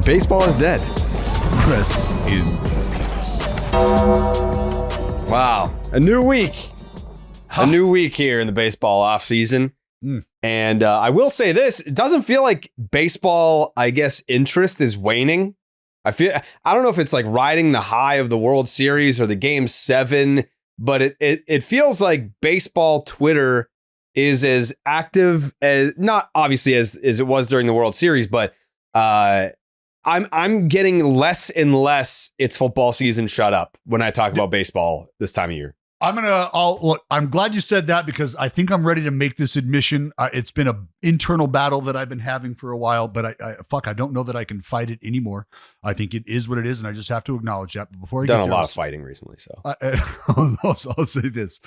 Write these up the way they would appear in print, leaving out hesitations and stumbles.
Baseball is dead. Rest in peace. Wow. A new week. A new week here in the baseball offseason. And I will say this, it doesn't feel like baseball, I guess, interest is waning. I don't know if it's like riding the high of the World Series or the Game 7, but it feels like baseball Twitter is as active as, not obviously as it was during the World Series, but I'm getting less and less it's football season, shut up, when I talk about baseball this time of year. I'm glad you said that because I think I'm ready to make this admission. It's been an internal battle that I've been having for a while, but I don't know that I can fight it anymore. I think it is what it is, and I just have to acknowledge that. But before I done a lot of fighting recently, so I'll say this: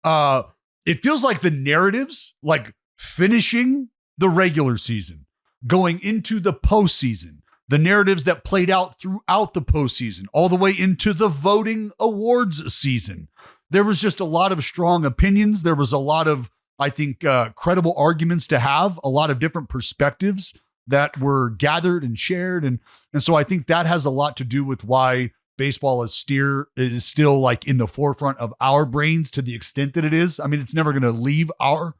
it feels like the narratives, like finishing the regular season, going into the postseason, the narratives that played out throughout the postseason, all the way into the voting awards season. There was just a lot of strong opinions. There was a lot of, I think, credible arguments to have, a lot of different perspectives that were gathered and shared. And so I think that has a lot to do with why baseball is still like in the forefront of our brains to the extent that it is. I mean, it's never going to leave our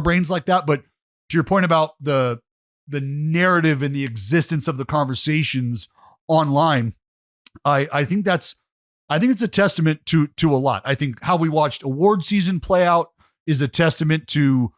brains like that. But to your point about the narrative and the existence of the conversations online, I think it's a testament to a lot. I think how we watched award season play out is a testament to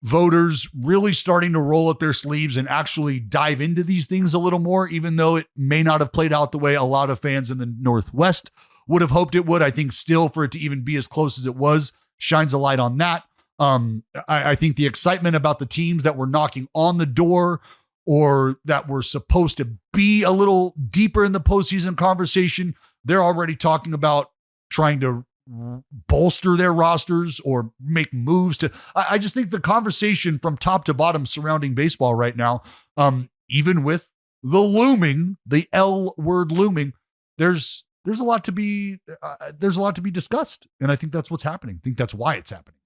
voters really starting to roll up their sleeves and actually dive into these things a little more, even though it may not have played out the way a lot of fans in the Northwest would have hoped it would. I think still for it to even be as close as it was shines a light on that. I think the excitement about the teams that were knocking on the door or that were supposed to be a little deeper in the postseason conversation, they're already talking about trying to bolster their rosters or make moves to. I just think the conversation from top to bottom surrounding baseball right now, even with the L word looming, there's a lot to be discussed, and I think that's what's happening. I think that's why it's happening.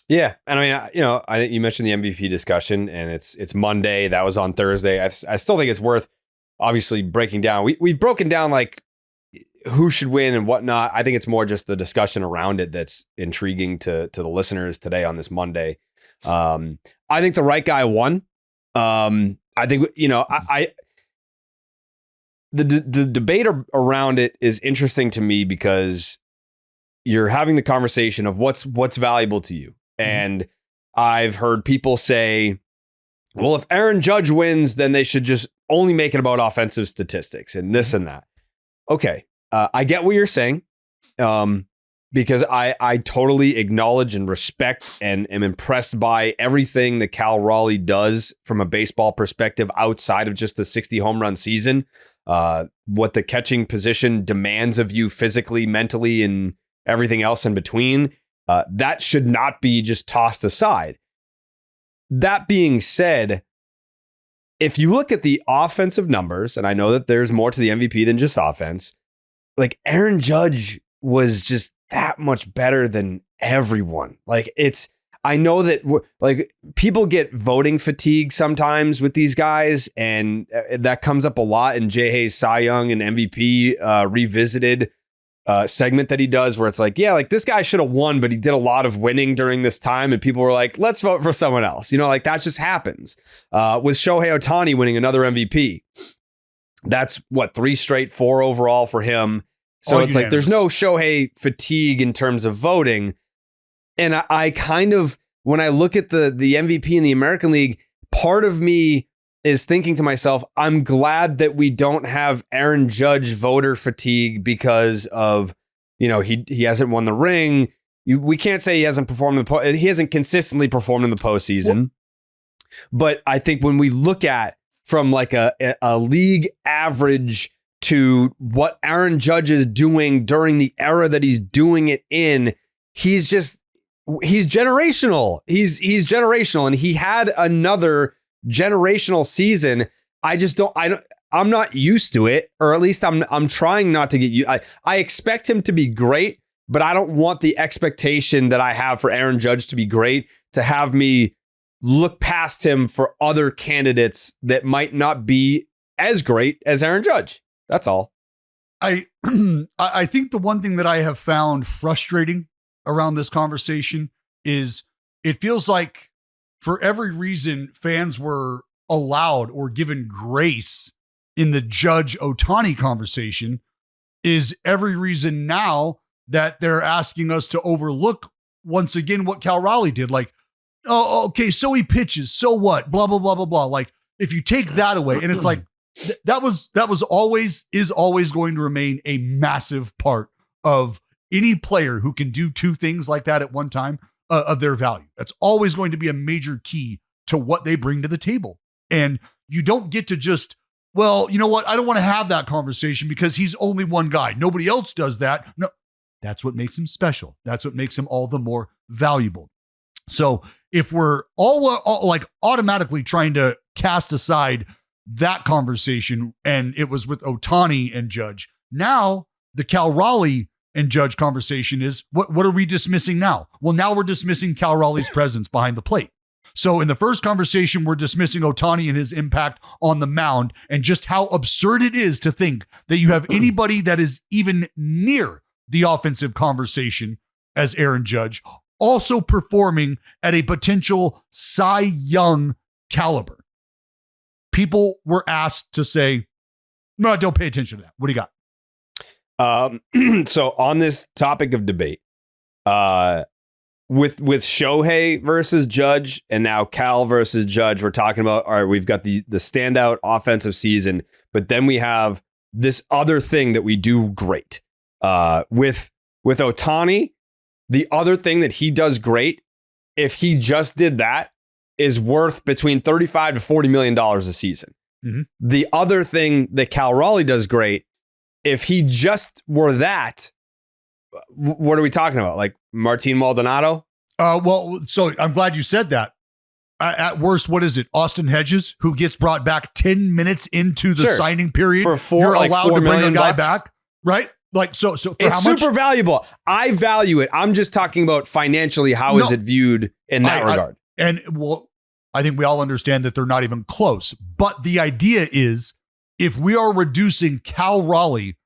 Yeah, and I mean, I think you mentioned the MVP discussion, and it's Monday. That was on Thursday. I still think it's worth obviously breaking down. We've broken down like who should win and whatnot. I think it's more just the discussion around it that's intriguing to the listeners today on this Monday. I think the right guy won. I think, the debate around it is interesting to me because you're having the conversation of what's valuable to you. And I've heard people say, well, if Aaron Judge wins, then they should just only make it about offensive statistics and this and that. Okay. I get what you're saying, because I totally acknowledge and respect and am impressed by everything that Cal Raleigh does from a baseball perspective outside of just the 60 home run season, what the catching position demands of you physically, mentally, and everything else in between. That should not be just tossed aside. That being said, if you look at the offensive numbers, and I know that there's more to the MVP than just offense, like Aaron Judge was just that much better than everyone. Like I know that like people get voting fatigue sometimes with these guys, and that comes up a lot in Jayhay's Cy Young and MVP revisited segment that he does, where it's like, yeah, like this guy should have won, but he did a lot of winning during this time, and people were like, let's vote for someone else. Like that just happens. With Shohei Ohtani winning another MVP, that's 3 straight, 4 overall for him. So it's like there's no Shohei fatigue in terms of voting. And I kind of, when I look at the MVP in the American League, part of me is thinking to myself, I'm glad that we don't have Aaron Judge voter fatigue because of, he hasn't won the ring. We can't say he hasn't performed he hasn't consistently performed in the postseason. But I think when we look at from like a league average to what Aaron Judge is doing during the era that he's doing it in, he's generational. He's generational, and he had another generational season. I'm not used to it, or at least I'm trying not to get you. I expect him to be great, but I don't want the expectation that I have for Aaron Judge to be great to have me look past him for other candidates that might not be as great as Aaron Judge. That's all. I think the one thing that I have found frustrating around this conversation is it feels like for every reason fans were allowed or given grace in the Judge Ohtani conversation is every reason now that they're asking us to overlook once again what Cal Raleigh did. Like, oh, okay, so he pitches, so what? Blah, blah, blah, blah, blah. Like, if you take that away, and it's like, that was always going to remain a massive part of any player who can do two things like that at one time of their value. That's always going to be a major key to what they bring to the table. And you don't get to just, well, you know what? I don't want to have that conversation because he's only one guy. Nobody else does that. No, that's what makes him special. That's what makes him all the more valuable. So if we're all like automatically trying to cast aside that conversation and it was with Ohtani and Judge, now the Cal Raleigh and Judge conversation is what are we dismissing now? Well, now we're dismissing Cal Raleigh's presence behind the plate. So in the first conversation, we're dismissing Ohtani and his impact on the mound and just how absurd it is to think that you have anybody that is even near the offensive conversation as Aaron Judge also performing at a potential Cy Young caliber. People were asked to say, no, don't pay attention to that. What do you got? So on this topic of debate, with Shohei versus Judge and now Cal versus Judge, we're talking about, all right, we've got the standout offensive season, but then we have this other thing that we do great. With Ohtani, the other thing that he does great, if he just did that, is worth between $35 to $40 million a season. Mm-hmm. The other thing that Cal Raleigh does great, if he just were that, what are we talking about? Like Martin Maldonado? Well, so I'm glad you said that. At worst, what is it? Austin Hedges, who gets brought back 10 minutes into the signing period. You're allowed to bring a guy back, right? Like, so for it's how much? Super valuable. I value it. I'm just talking about financially. How is it viewed in that regard? I think we all understand that they're not even close. But the idea is, if we are reducing Cal Raleigh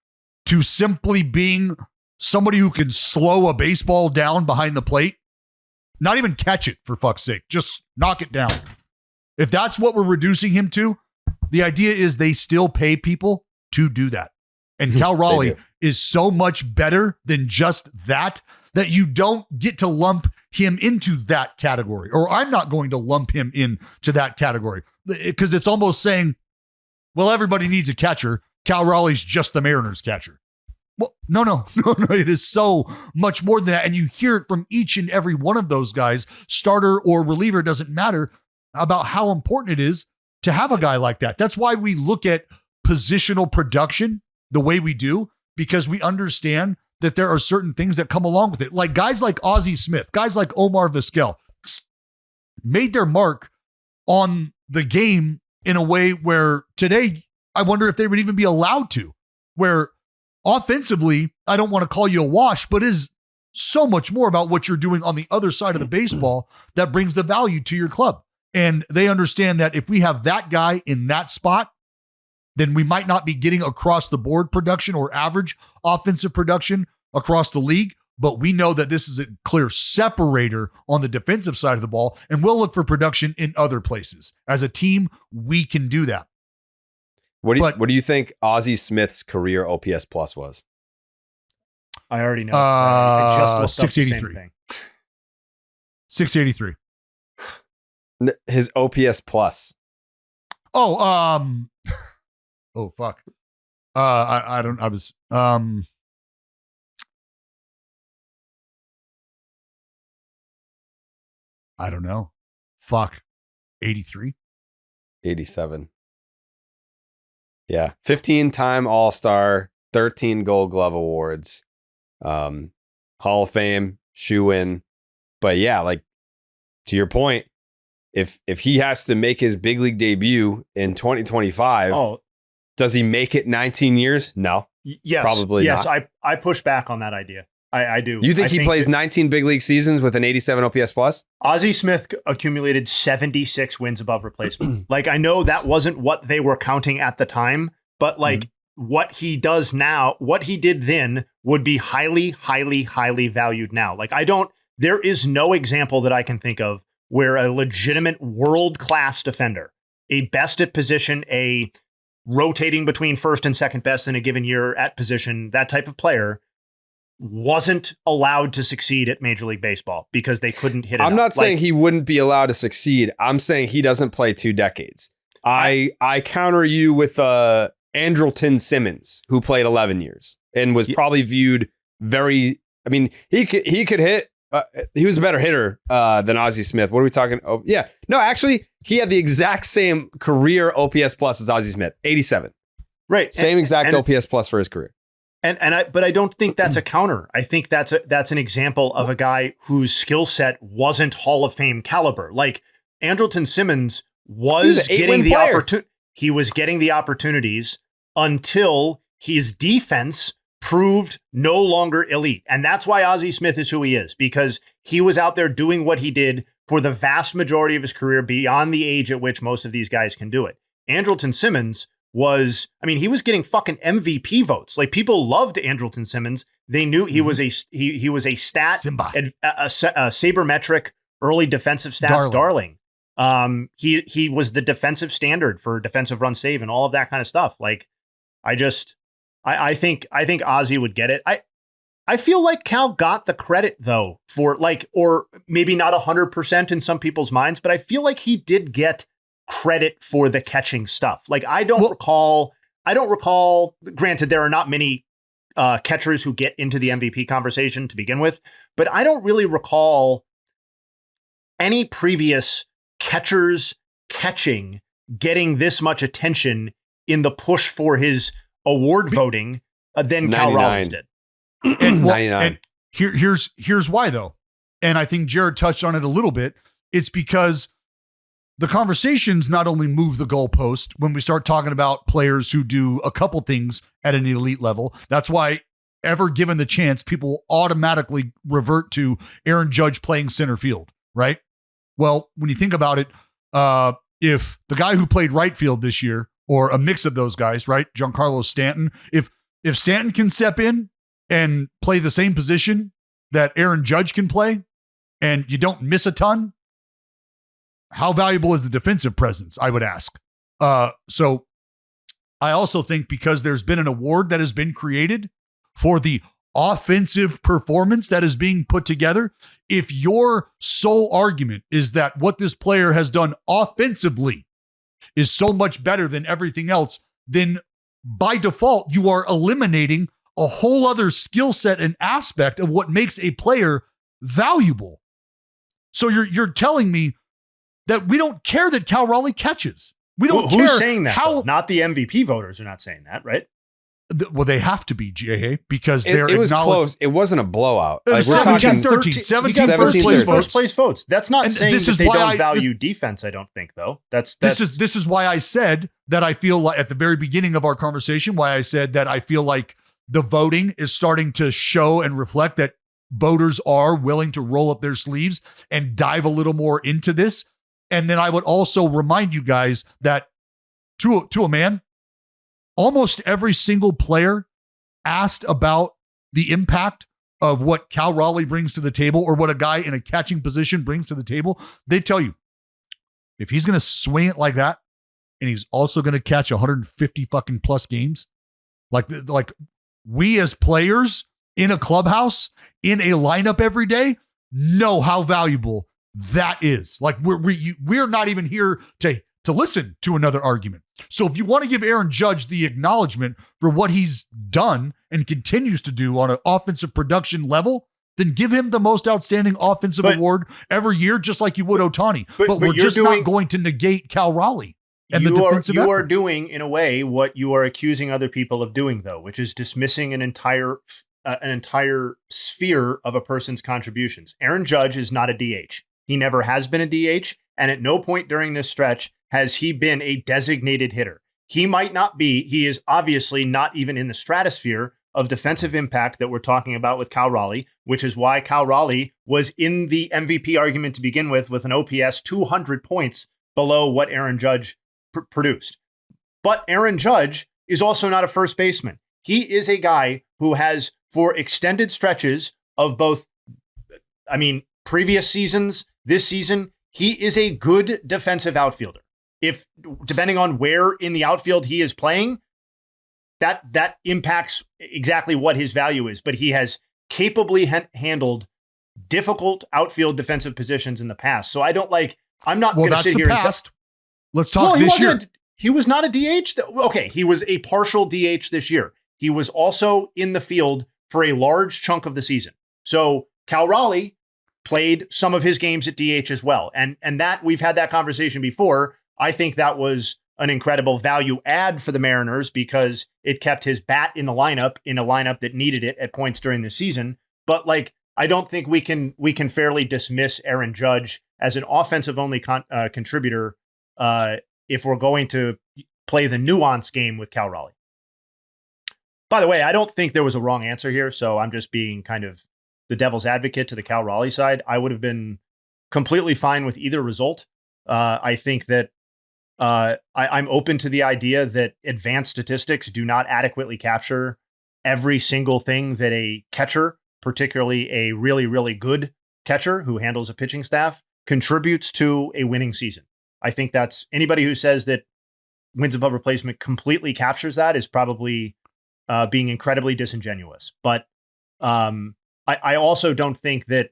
to simply being somebody who can slow a baseball down behind the plate, not even catch it for fuck's sake, just knock it down. If that's what we're reducing him to, the idea is they still pay people to do that. And Cal Raleigh is so much better than just that you don't get to lump him into that category, or I'm not going to lump him into that category, because it's almost saying, well, everybody needs a catcher. Cal Raleigh's just the Mariners catcher. Well, no. It is so much more than that. And you hear it from each and every one of those guys, starter or reliever, doesn't matter, about how important it is to have a guy like that. That's why we look at positional production the way we do, because we understand that there are certain things that come along with it. Like guys like Ozzie Smith, guys like Omar Vizquel made their mark on the game in a way where today, I wonder if they would even be allowed to, where offensively, I don't want to call you a wash, but is so much more about what you're doing on the other side of the baseball that brings the value to your club. And they understand that if we have that guy in that spot, then we might not be getting across the board production or average offensive production across the league, but we know that this is a clear separator on the defensive side of the ball, and we'll look for production in other places. As a team, we can do that. What do you think Ozzie Smith's career OPS plus was? I already know. I just 683. 683. His OPS plus. Oh, oh fuck. I don't know. Fuck. 83? 87. Yeah. 15-time All-Star, 13 Gold Glove awards, Hall of Fame, shoe-in. But yeah, like to your point, if he has to make his big league debut in 2025, does he make it 19 years? No. Yes. Probably yes, not. I push back on that idea. I do. You think I he plays 19 big league seasons with an 87 OPS plus? Ozzie Smith accumulated 76 wins above replacement. Like, I know that wasn't what they were counting at the time, but like what he does now, what he did then would be highly, highly, highly valued now. Like, there is no example that I can think of where a legitimate world-class defender, a best at position, a rotating between first and second best in a given year at position, that type of player, wasn't allowed to succeed at Major League Baseball because they couldn't hit it. I'm not saying he wouldn't be allowed to succeed. I'm saying he doesn't play 2 decades. I counter you with Andrelton Simmons, who played 11 years and was probably viewed very. I mean, he could hit. He was a better hitter than Ozzie Smith. What are we talking? Oh, yeah. No, actually, he had the exact same career OPS plus as Ozzie Smith, 87. Right. Same exact OPS plus for his career. But I don't think that's a counter. I think that's an example of a guy whose skill set wasn't Hall of Fame caliber. Like, Andrelton Simmons was getting the opportunity. He was getting the opportunities until his defense proved no longer elite. And that's why Ozzie Smith is who he is, because he was out there doing what he did for the vast majority of his career beyond the age at which most of these guys can do it. Andrelton Simmons he was getting fucking MVP votes. Like, people loved Andrelton Simmons. They knew he was a stat, a sabermetric early defensive stats darling. He was the defensive standard for defensive run save and all of that kind of stuff. Like, I think Ozzie would get it. I feel like Cal got the credit though for, like, or maybe not 100% in some people's minds, but I feel like he did get credit for the catching stuff. Like, I don't recall, granted, there are not many catchers who get into the MVP conversation to begin with, but I don't really recall any previous catchers catching getting this much attention in the push for his award voting than Cal Raleigh did. And 99. And here's why though. And I think Jared touched on it a little bit. It's because the conversations not only move the goalpost when we start talking about players who do a couple things at an elite level. That's why, ever given the chance, people automatically revert to Aaron Judge playing center field, right? Well, when you think about it, if the guy who played right field this year, or a mix of those guys, right, Giancarlo Stanton, if Stanton can step in and play the same position that Aaron Judge can play, and you don't miss a ton, how valuable is the defensive presence, I would ask. So I also think, because there's been an award that has been created for the offensive performance that is being put together, if your sole argument is that what this player has done offensively is so much better than everything else, then by default, you are eliminating a whole other skill set and aspect of what makes a player valuable. So you're telling me that we don't care that Cal Raleigh catches. We don't care. Who's saying that? How? Not the MVP voters are not saying that, right? Well, they have to be, Jayhay, because it was close. It wasn't a blowout. It was 17-13. 17 first place votes. That's not saying that they don't value defense, I don't think, though. This is why I said that I feel like, at the very beginning of our conversation, why I said that I feel like the voting is starting to show and reflect that voters are willing to roll up their sleeves and dive a little more into this. And then I would also remind you guys that to a man, almost every single player asked about the impact of what Cal Raleigh brings to the table, or what a guy in a catching position brings to the table. They tell you, if he's going to swing it like that, and he's also going to catch 150 fucking plus games, like we as players in a clubhouse, in a lineup every day, know how valuable that is. Like, we're not even here to listen to another argument. So if you want to give Aaron Judge the acknowledgement for what he's done and continues to do on an offensive production level, then give him the most outstanding offensive award every year, just like you would Ohtani. But we're just not going to negate Cal Raleigh and the defensive effort. You are doing, in a way, what you are accusing other people of doing, though, which is dismissing an entire sphere of a person's contributions. Aaron Judge is not a DH. He never has been a DH, and at no point during this stretch has he been a designated hitter. He might not be. He is obviously not even in the stratosphere of defensive impact that we're talking about with Cal Raleigh, which is why Cal Raleigh was in the MVP argument to begin with an OPS 200 points below what Aaron Judge produced. But Aaron Judge is also not a first baseman. He is a guy who has, for extended stretches of both, previous seasons, this season, he is a good defensive outfielder. If, depending on where in the outfield he is playing, that impacts exactly what his value is. But he has capably handled difficult outfield defensive positions in the past. So I'm not going to sit here and let's talk this year. He was not a DH. Okay, he was a partial DH this year. He was also in the field for a large chunk of the season. So Cal Raleigh played some of his games at DH as well. And that, we've had that conversation before. I think that was an incredible value add for the Mariners because it kept his bat in the lineup, in a lineup that needed it at points during the season. But I don't think we can fairly dismiss Aaron Judge as an offensive only contributor if we're going to play the nuance game with Cal Raleigh. By the way, I don't think there was a wrong answer here, so I'm just being kind of the devil's advocate to the Cal Raleigh side. I would have been completely fine with either result. I think that I'm open to the idea that advanced statistics do not adequately capture every single thing that a catcher, particularly a really, really good catcher who handles a pitching staff, contributes to a winning season. I think that's anybody who says that wins above replacement completely captures that is probably being incredibly disingenuous. But I also don't think that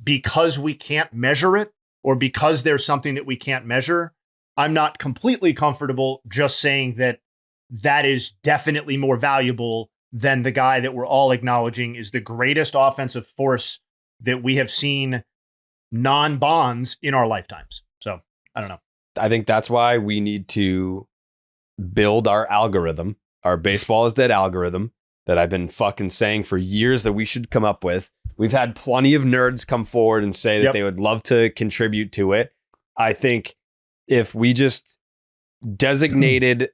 because we can't measure it or because there's something that we can't measure, I'm not completely comfortable just saying that that is definitely more valuable than the guy that we're all acknowledging is the greatest offensive force that we have seen non-bonds in our lifetimes. So I don't know. I think that's why we need to build our algorithm, our baseball is dead algorithm that I've been fucking saying for years that we should come up with. We've had plenty of nerds come forward and say that they would love to contribute to it. I think if we just designated,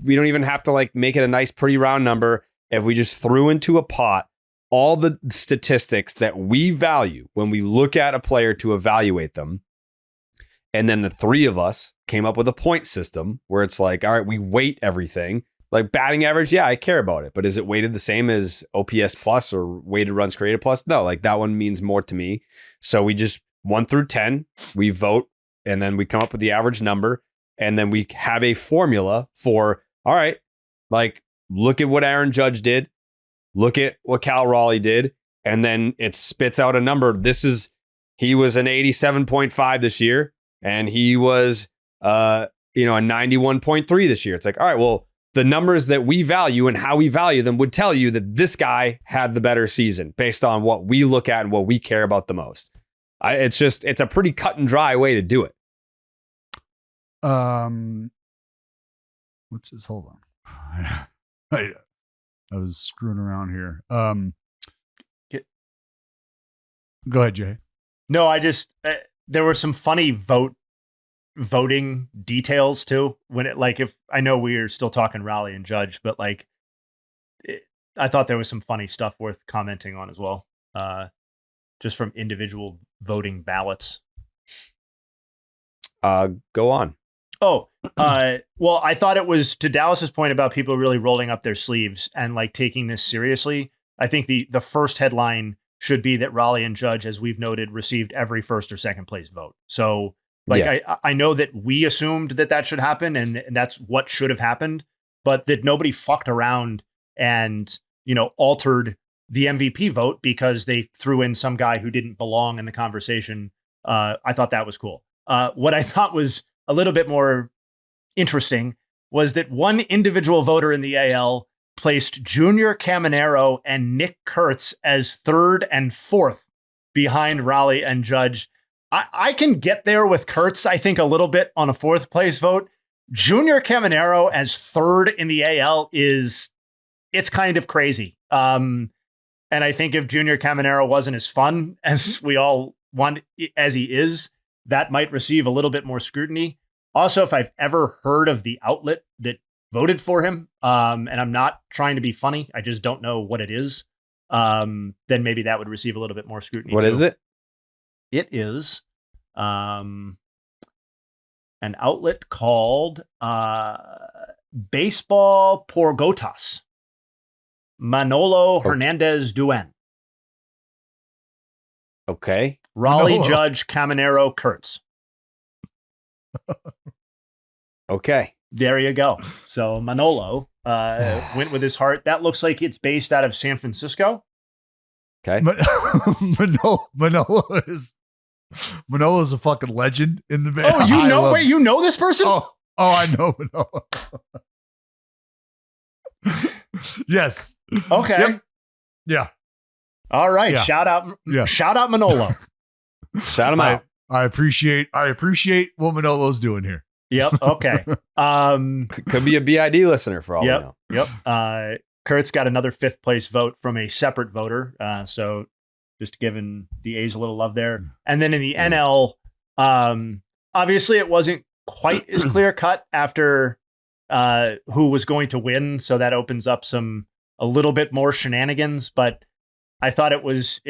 we don't even have to make it a nice, pretty round number. If we just threw into a pot all the statistics that we value when we look at a player to evaluate them, and then the three of us came up with a point system where it's all right, we weight everything. Like batting average, yeah, I care about it, but is it weighted the same as OPS plus or weighted runs created plus? No, that one means more to me. So we just 1 through 10, we vote, and then we come up with the average number, and then we have a formula for, all right, look at what Aaron Judge did, look at what Cal Raleigh did, and then it spits out a number. He was an 87.5 this year, and he was a 91.3 this year. It's all right, well, the numbers that we value and how we value them would tell you that this guy had the better season based on what we look at and what we care about the most. It's a pretty cut and dry way to do it. What's this? Hold on. I was screwing around here. Go ahead, Jay. No, I just, there were some funny voting details too. When it, if I know we're still talking Raleigh and Judge, but I thought there was some funny stuff worth commenting on as well. Just from individual voting ballots. Go on. Oh, well, I thought it was to Dallas's point about people really rolling up their sleeves and taking this seriously. I think the first headline should be that Raleigh and Judge, as we've noted, received every first or second place vote. So I know that we assumed that should happen and that's what should have happened, but that nobody fucked around and, altered the MVP vote because they threw in some guy who didn't belong in the conversation. I thought that was cool. What I thought was a little bit more interesting was that one individual voter in the AL placed Junior Caminero and Nick Kurtz as third and fourth behind Raleigh and Judge. I can get there with Kurtz, I think, a little bit on a fourth place vote. Junior Caminero as third in the AL it's kind of crazy. And I think if Junior Caminero wasn't as fun as we all want, as he is, that might receive a little bit more scrutiny. Also, if I've ever heard of the outlet that voted for him, and I'm not trying to be funny, I just don't know what it is, then maybe that would receive a little bit more scrutiny. What is it? It is an outlet called Baseball por Gotas. Manolo Hernandez Duen. Okay. Raleigh Judge Caminero Kurtz. Okay. There you go. So Manolo went with his heart. That looks like it's based out of San Francisco. Okay. Manolo is a fucking legend in the band. Oh, you know this person? Oh, I know Manolo. Yes. Okay. Yep. Yeah. All right. Yeah. Shout out Manolo. Shout him out. I appreciate what Manolo's doing here. Yep. Okay. Could be a BID listener for all we know. Yep. Kurt's got another 5th place vote from a separate voter. So just giving the A's a little love there. And then in the NL, obviously it wasn't quite as clear cut after who was going to win. So that opens up a little bit more shenanigans, but I thought it was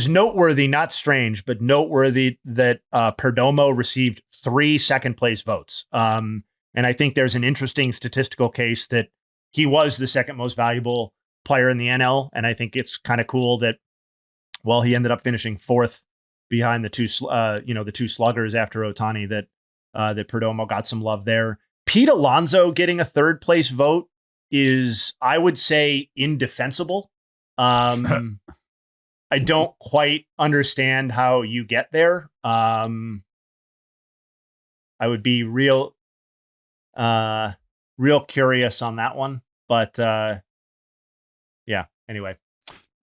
noteworthy, not strange, but noteworthy that Perdomo received 3 second place votes. And I think there's an interesting statistical case that he was the second most valuable player in the NL. And I think it's kind of cool that, well, he ended up finishing 4th behind the two sluggers after Ohtani, that Perdomo got some love there. Pete Alonso getting a 3rd place vote is, I would say, indefensible. I don't quite understand how you get there. I would be real curious on that one, but yeah. Anyway,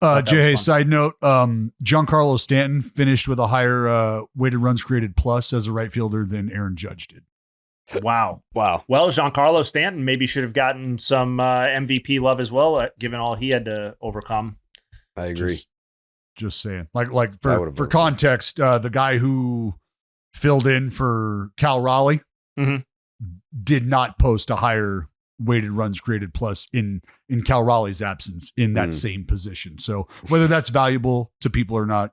Jayhay, side note: Giancarlo Stanton finished with a higher weighted runs created plus as a right fielder than Aaron Judge did. Wow. Well, Giancarlo Stanton maybe should have gotten some MVP love as well, given all he had to overcome. I agree. Just saying, like for context, the guy who filled in for Cal Raleigh did not post a higher weighted runs created plus in Cal Raleigh's absence in that same position. So whether that's valuable to people or not,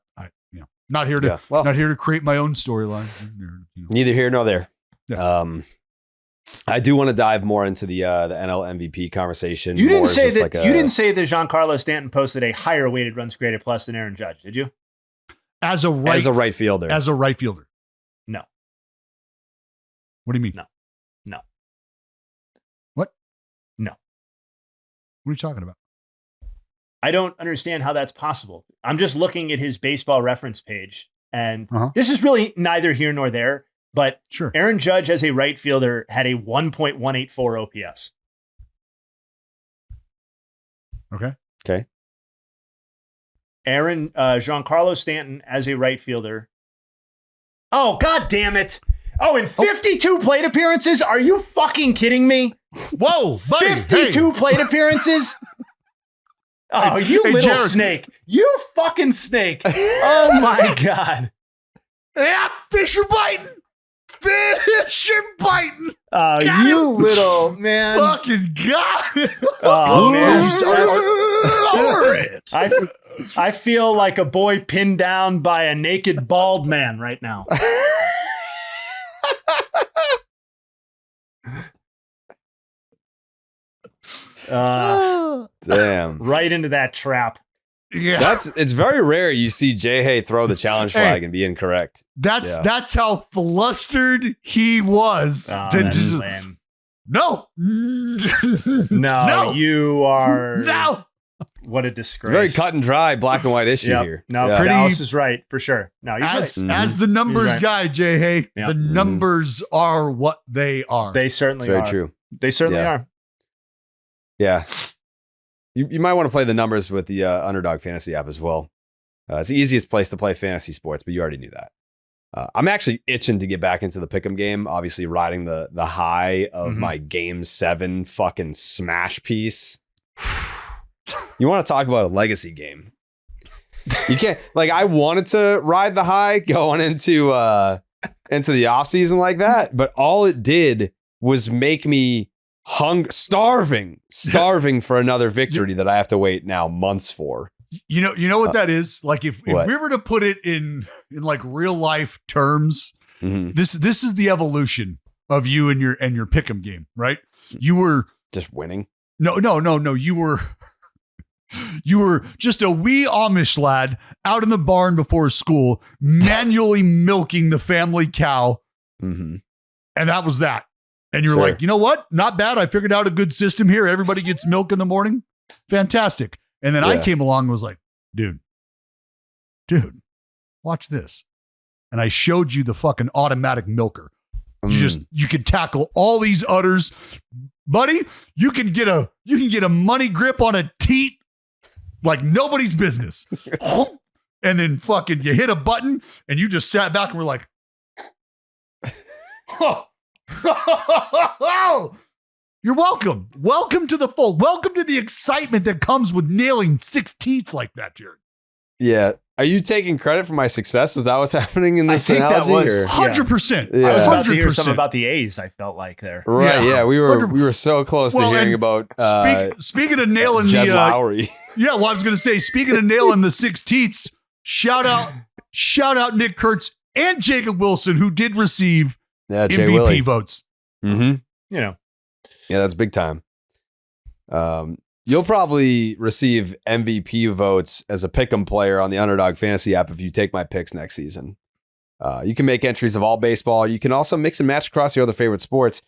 not here to create my own storylines. Neither here nor there. Yeah. I do want to dive more into the NL MVP conversation. You didn't say that. You didn't say that Giancarlo Stanton posted a higher weighted runs created plus than Aaron Judge, did you? As a right fielder. As a right fielder. No. What do you mean? No. What? No. What are you talking about? I don't understand how that's possible. I'm just looking at his baseball reference page, and this is really neither here nor there. But sure, Aaron Judge as a right fielder had a 1.184 OPS. Okay. Giancarlo Stanton as a right fielder. Oh, God damn it. Oh, in 52 plate appearances? Are you fucking kidding me? Whoa, buddy. 52 plate appearances? Oh, you little Jared. snake. You fucking snake. Oh, my God. Yeah, fish are biting. Oh, you little man. Fucking God. Oh, man. It. I feel like a boy pinned down by a naked bald man right now. Damn. Right into that trap. Yeah. It's very rare you see Jayhay throw the challenge flag and be incorrect. That's how flustered he was. No. No, you are. No. What a disgrace. Very cut and dry, black and white issue here. No, Dallas is right for sure. No, he's right. As the numbers guy, Jayhay, the numbers are what they are. They certainly are. Very true. They certainly are. Yeah. You might want to play the numbers with the Underdog Fantasy app as well. It's the easiest place to play fantasy sports, but you already knew that. I'm actually itching to get back into the pick'em game. Obviously, riding the high of my Game 7 fucking smash piece. You want to talk about a legacy game? You can't. Like, I wanted to ride the high going into the off season like that, but all it did was make me starving for another victory that I have to wait now months for. You know what that is? Like if we were to put it in like real life terms, this is the evolution of you and your pick'em game, right? You were just winning. No. You were just a wee Amish lad out in the barn before school, manually milking the family cow. And that was that. And you're like, you know what? Not bad. I figured out a good system here. Everybody gets milk in the morning. Fantastic. And then I came along and was like, dude, watch this. And I showed you the fucking automatic milker. You could tackle all these udders. Buddy, you can get a money grip on a teat like nobody's business. And then fucking you hit a button and you just sat back and were like, you're welcome. Welcome to the fold. Welcome to the excitement that comes with nailing 6 teats like that, Jared. Yeah. Are you taking credit for my success? Is that what's happening in this analogy? That was 100%. I was about to hear something about the A's. I felt like there. Right. Yeah. We were so close to hearing about. Speaking of nailing Jed Lowry. Yeah. Well, I was going to say, speaking of nailing the 6 teats, shout out Nick Kurtz and Jacob Wilson, who did receive MVP votes. You know. Yeah, that's big time. You'll probably receive MVP votes as a pick'em player on the Underdog Fantasy app if you take my picks next season. You can make entries of all baseball. You can also mix and match across your other favorite sports.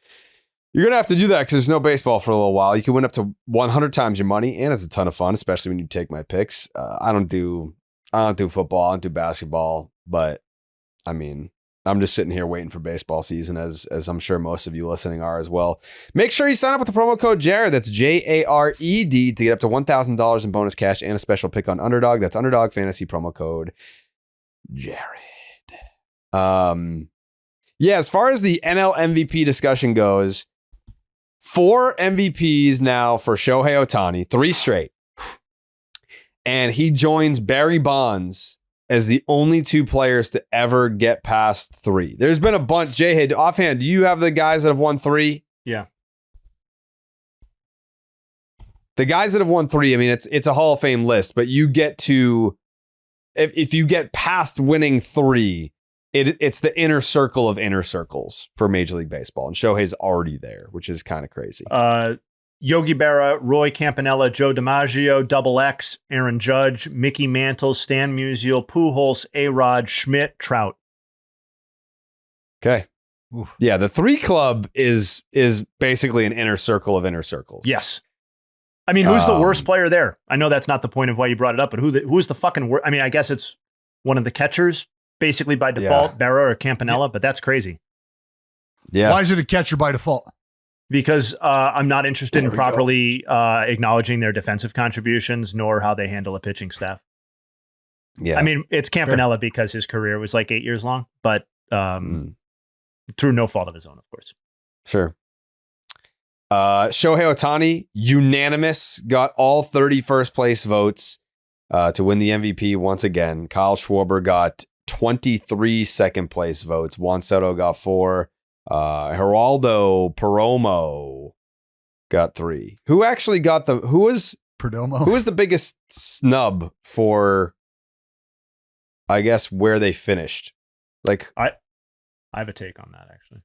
You're going to have to do that because there's no baseball for a little while. You can win up to 100 times your money, and it's a ton of fun, especially when you take my picks. I don't do football. I don't do basketball, but I mean, I'm just sitting here waiting for baseball season, as I'm sure most of you listening are as well. Make sure you sign up with the promo code Jared. That's Jared to get up to $1,000 in bonus cash and a special pick on Underdog. That's Underdog Fantasy promo code Jared. As far as the NL MVP discussion goes, 4 MVPs now for Shohei Ohtani, 3 straight. And he joins Barry Bonds as the only 2 players to ever get past 3. There's been a bunch. Jayhay, offhand, do you have the guys that have won 3? Yeah. The guys that have won 3, I mean, it's a Hall of Fame list, but you get to, if you get past winning 3, it's the inner circle of inner circles for Major League Baseball. And Shohei's already there, which is kind of crazy. Yogi Berra, Roy Campanella, Joe DiMaggio, Double X, Aaron Judge, Mickey Mantle, Stan Musial, Pujols, A-Rod, Schmidt, Trout. Okay. Oof. Yeah, the 3 club is basically an inner circle of inner circles. Yes. I mean, who's the worst player there? I know that's not the point of why you brought it up, but who's the fucking worst? I mean, I guess it's one of the catchers, basically by default, Berra or Campanella, but that's crazy. Yeah. Why is it a catcher by default? Because I'm not interested in properly acknowledging their defensive contributions, nor how they handle a pitching staff. Yeah, I mean, it's Campanella because his career was like 8 years long, but through no fault of his own, of course. Sure. Shohei Ohtani, unanimous, got all 30 first place votes to win the MVP once again. Kyle Schwarber got 23 second place votes. Juan Soto got 4. Geraldo Perdomo got 3. Who actually got who was Perdomo? Who was the biggest snub for, I guess, where they finished? Like, I have a take on that, actually.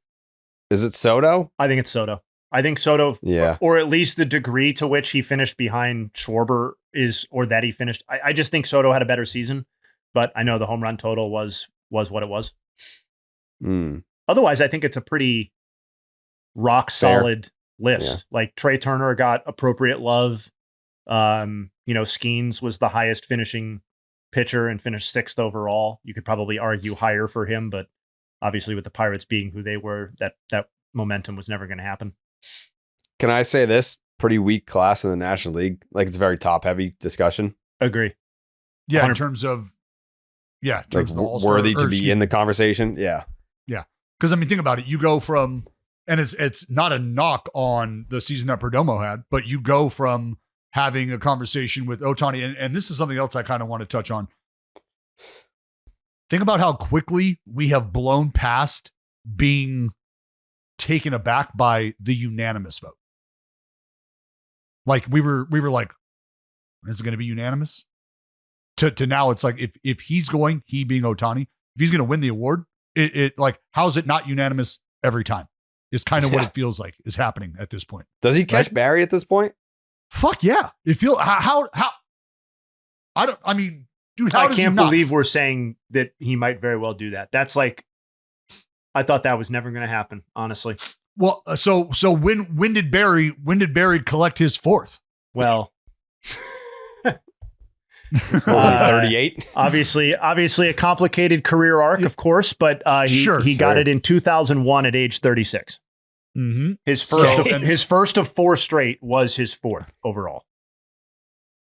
Is it Soto? I think it's Soto. I think Soto, or at least the degree to which he finished behind Schwarber or that he finished. I just think Soto had a better season, but I know the home run total was what it was. Otherwise, I think it's a pretty rock solid list. Yeah. Like Trey Turner got appropriate love. Skeens was the highest finishing pitcher and finished 6th overall. You could probably argue higher for him, but obviously with the Pirates being who they were, that momentum was never going to happen. Can I say this? Pretty weak class in the National League. Like, it's a very top heavy discussion. Agree. Yeah, 100%. in terms of like worthy to be in the conversation. Yeah. Yeah. Because I mean, think about it. You go from, and it's not a knock on the season that Perdomo had, but you go from having a conversation with Ohtani, and this is something else I kind of want to touch on. Think about how quickly we have blown past being taken aback by the unanimous vote. Like we were like, is it going to be unanimous? To now, it's like if he's going, he being Ohtani, if he's going to win the award, it like, how's it not unanimous every time? Is kind of what it feels like is happening at this point. Does he catch Barry at this point? Fuck yeah! It feel how I mean, dude, how I does can't he not? believe we're saying that he might very well do that. That's like, I thought that was never going to happen, honestly. Well, so when did Barry collect his fourth? Well, What was he, 38? obviously a complicated career arc, of course, but he got it in 2001 at age 36. Mm-hmm. His first of 4 straight was his 4th overall.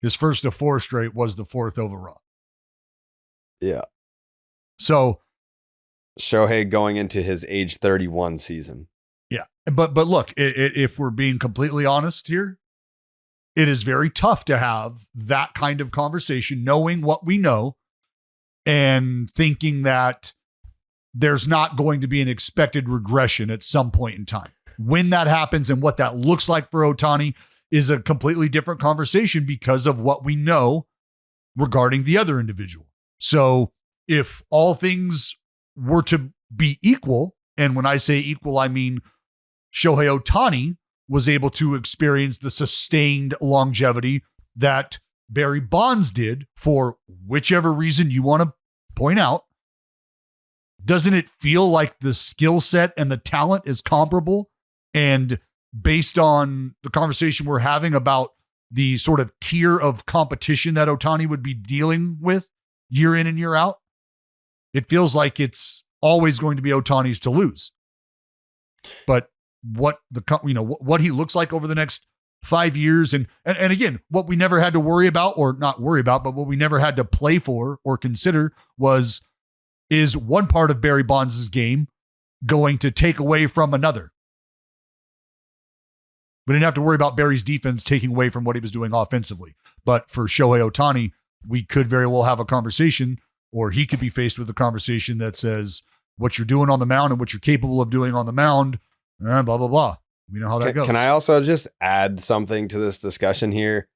His first of 4 straight was the 4th overall. Yeah. So Shohei going into his age 31 season. Yeah. But look, if we're being completely honest here, it is very tough to have that kind of conversation, knowing what we know and thinking that there's not going to be an expected regression at some point in time. When that happens and what that looks like for Ohtani is a completely different conversation because of what we know regarding the other individual. So if all things were to be equal, and when I say equal, I mean Shohei Ohtani was able to experience the sustained longevity that Barry Bonds did for whichever reason you want to point out. Doesn't it feel like the skill set and the talent is comparable? And based on the conversation we're having about the sort of tier of competition that Ohtani would be dealing with year in and year out, it feels like it's always going to be Ohtani's to lose. But what he looks like over the next 5 years, and again, what we never had to worry about, or not worry about, but what we never had to play for or consider is one part of Barry Bonds' game going to take away from another. We didn't have to worry about Barry's defense taking away from what he was doing offensively. But for Shohei Ohtani, we could very well have a conversation, or he could be faced with a conversation that says what you're doing on the mound and what you're capable of doing on the mound, blah, blah, blah. We know how that goes. Can I also just add something to this discussion here?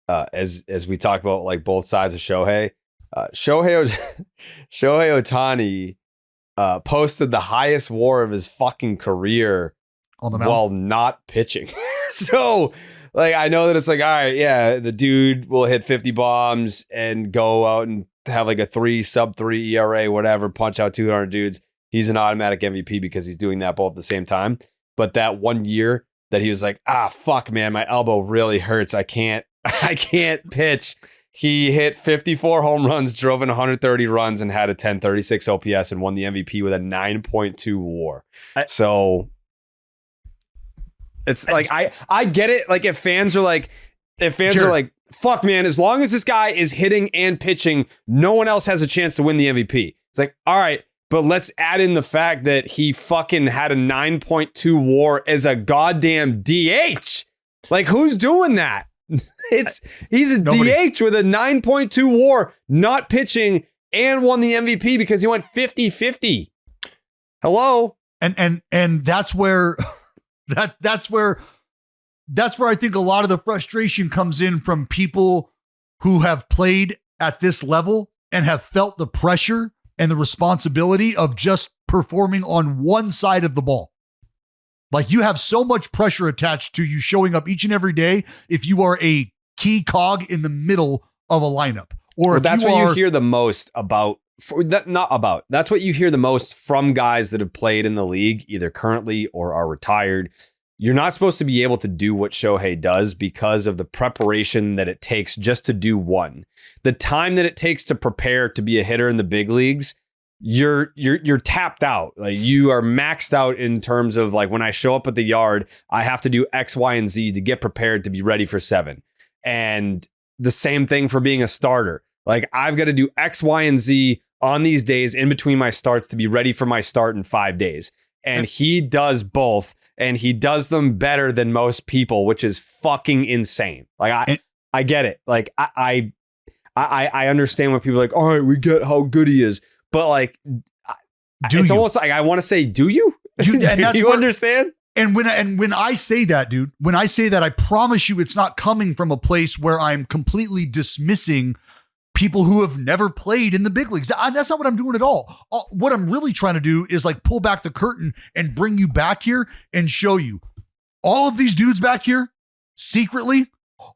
As we talk about like both sides of Shohei, Shohei Ohtani posted the highest WAR of his fucking career on the mound while not pitching. So like, I know that it's like, all right, yeah, the dude will hit 50 bombs and go out and have like a sub-3 ERA, whatever, punch out 200 dudes. He's an automatic MVP because he's doing that both at the same time. But that 1 year that he was like, fuck, man, my elbow really hurts. I can't pitch. He hit 54 home runs, drove in 130 runs, and had a 1036 OPS and won the MVP with a 9.2 WAR. So it's like, I get it. Like if fans are like, fuck, man, as long as this guy is hitting and pitching, no one else has a chance to win the MVP. It's like, all right, but let's add in the fact that he fucking had a 9.2 WAR as a goddamn DH. Like, who's doing that? He's a DH with a 9.2 WAR, not pitching, and won the MVP because he went 50-50. Hello? And that's where that's where I think a lot of the frustration comes in from people who have played at this level and have felt the pressure and the responsibility of just performing on one side of the ball. Like, you have so much pressure attached to you showing up each and every day if you are a key cog in the middle of a lineup. Or that's what you hear the most about. That's what you hear the most from guys that have played in the league, either currently or are retired. You're not supposed to be able to do what Shohei does because of the preparation that it takes just to do one. The time that it takes to prepare to be a hitter in the big leagues, you're tapped out. Like, you are maxed out in terms of, like, when I show up at the yard, I have to do X, Y, and Z to get prepared to be ready for 7. And the same thing for being a starter. Like, I've got to do X, Y, and Z on these days in between my starts to be ready for my start in 5 days. And he does both, and he does them better than most people, which is fucking insane. Like, I get it. Like, I understand when people are like, all right, we get how good he is. But like, it's almost like I want to say, do you? Do you understand? And when I say that, dude, when I say that, I promise you it's not coming from a place where I'm completely dismissing people who have never played in the big leagues. That's not what I'm doing at all. What I'm really trying to do is like pull back the curtain and bring you back here and show you all of these dudes back here secretly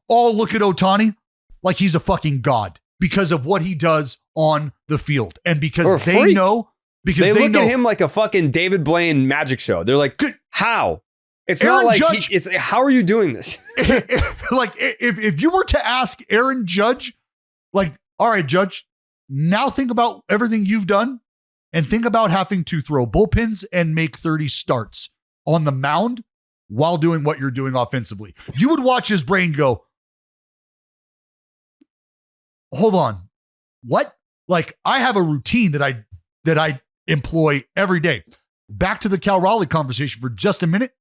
all look at Ohtani like he's a fucking god because of what he does on the field. And because they know, because they look know at him like a fucking David Blaine magic show. They're like, how? It's Aaron not like Judge, it's how are you doing this? Like if you were to ask Aaron Judge, like, all right, Judge, now think about everything you've done and think about having to throw bullpens and make 30 starts on the mound while doing what you're doing offensively. You would watch his brain go, hold on, what? Like, I have a routine that I employ every day. Back to the Cal Raleigh conversation for just a minute.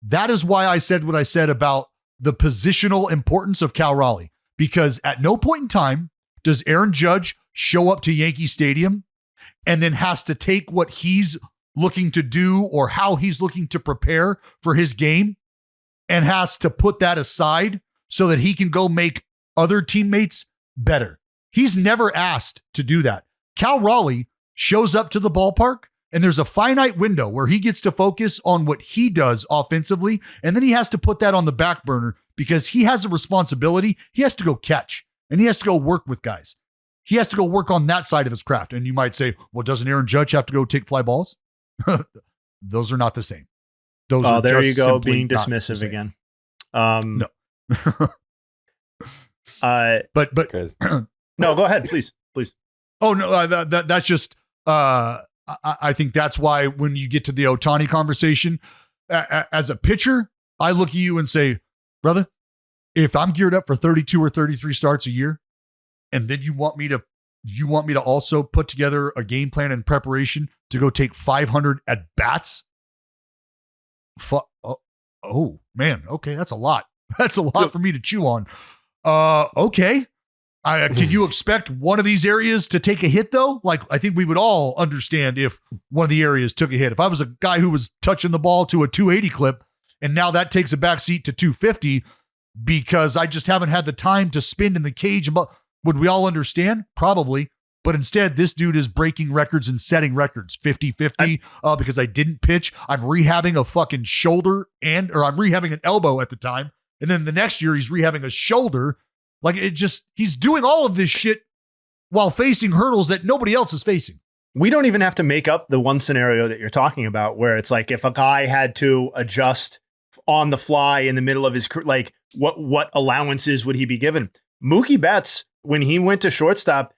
That is why I said what I said about the positional importance of Cal Raleigh, because at no point in time does Aaron Judge show up to Yankee Stadium and then has to take what he's looking to do or how he's looking to prepare for his game and has to put that aside so that he can go make other teammates better. He's never asked to do that. Cal Raleigh shows up to the ballpark and there's a finite window where he gets to focus on what he does offensively. And then he has to put that on the back burner because he has a responsibility. He has to go catch and he has to go work with guys. He has to go work on that side of his craft. And you might say, well, doesn't Aaron Judge have to go take fly balls? Those are not the same. Those are there just you go, simply being not the dismissive same. again. No. But no, go ahead, please. Oh no, that's just. I think that's why when you get to the Ohtani conversation, as a pitcher, I look at you and say, brother, if I'm geared up for 32 or 33 starts a year, and then you want me to also put together a game plan and preparation to go take 500 at bats. Oh man, okay, that's a lot. That's a lot for me to chew on. Okay. Can you expect one of these areas to take a hit though? Like, I think we would all understand if one of the areas took a hit. If I was a guy who was touching the ball to a 280 clip and now that takes a backseat to 250 because I just haven't had the time to spin in the cage, would we all understand? Probably. But instead, this dude is breaking records and setting records 50-50 because I didn't pitch. I'm rehabbing a fucking shoulder or I'm rehabbing an elbow at the time. And then the next year he's rehabbing a shoulder. Like he's doing all of this shit while facing hurdles that nobody else is facing. We don't even have to make up the one scenario that you're talking about where it's like if a guy had to adjust on the fly in the middle of his career, like what allowances would he be given? Mookie Betts, when he went to shortstop,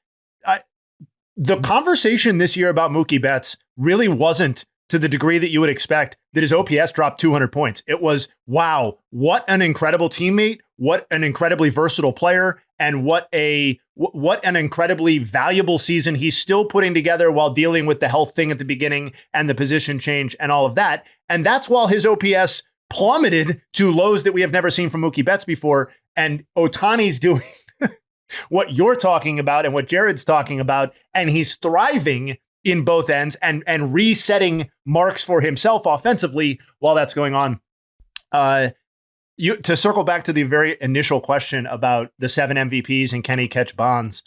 the conversation this year about Mookie Betts really wasn't to the degree that you would expect that his OPS dropped 200 points. It was, wow, what an incredible teammate, what an incredibly versatile player, and what an incredibly valuable season he's still putting together while dealing with the health thing at the beginning and the position change and all of that. And that's while his OPS plummeted to lows that we have never seen from Mookie Betts before. And Ohtani's doing what you're talking about and what Jared's talking about, and he's thriving in both ends and resetting marks for himself offensively while that's going on. To circle back to the very initial question about the 7 MVPs and can he catch Bonds,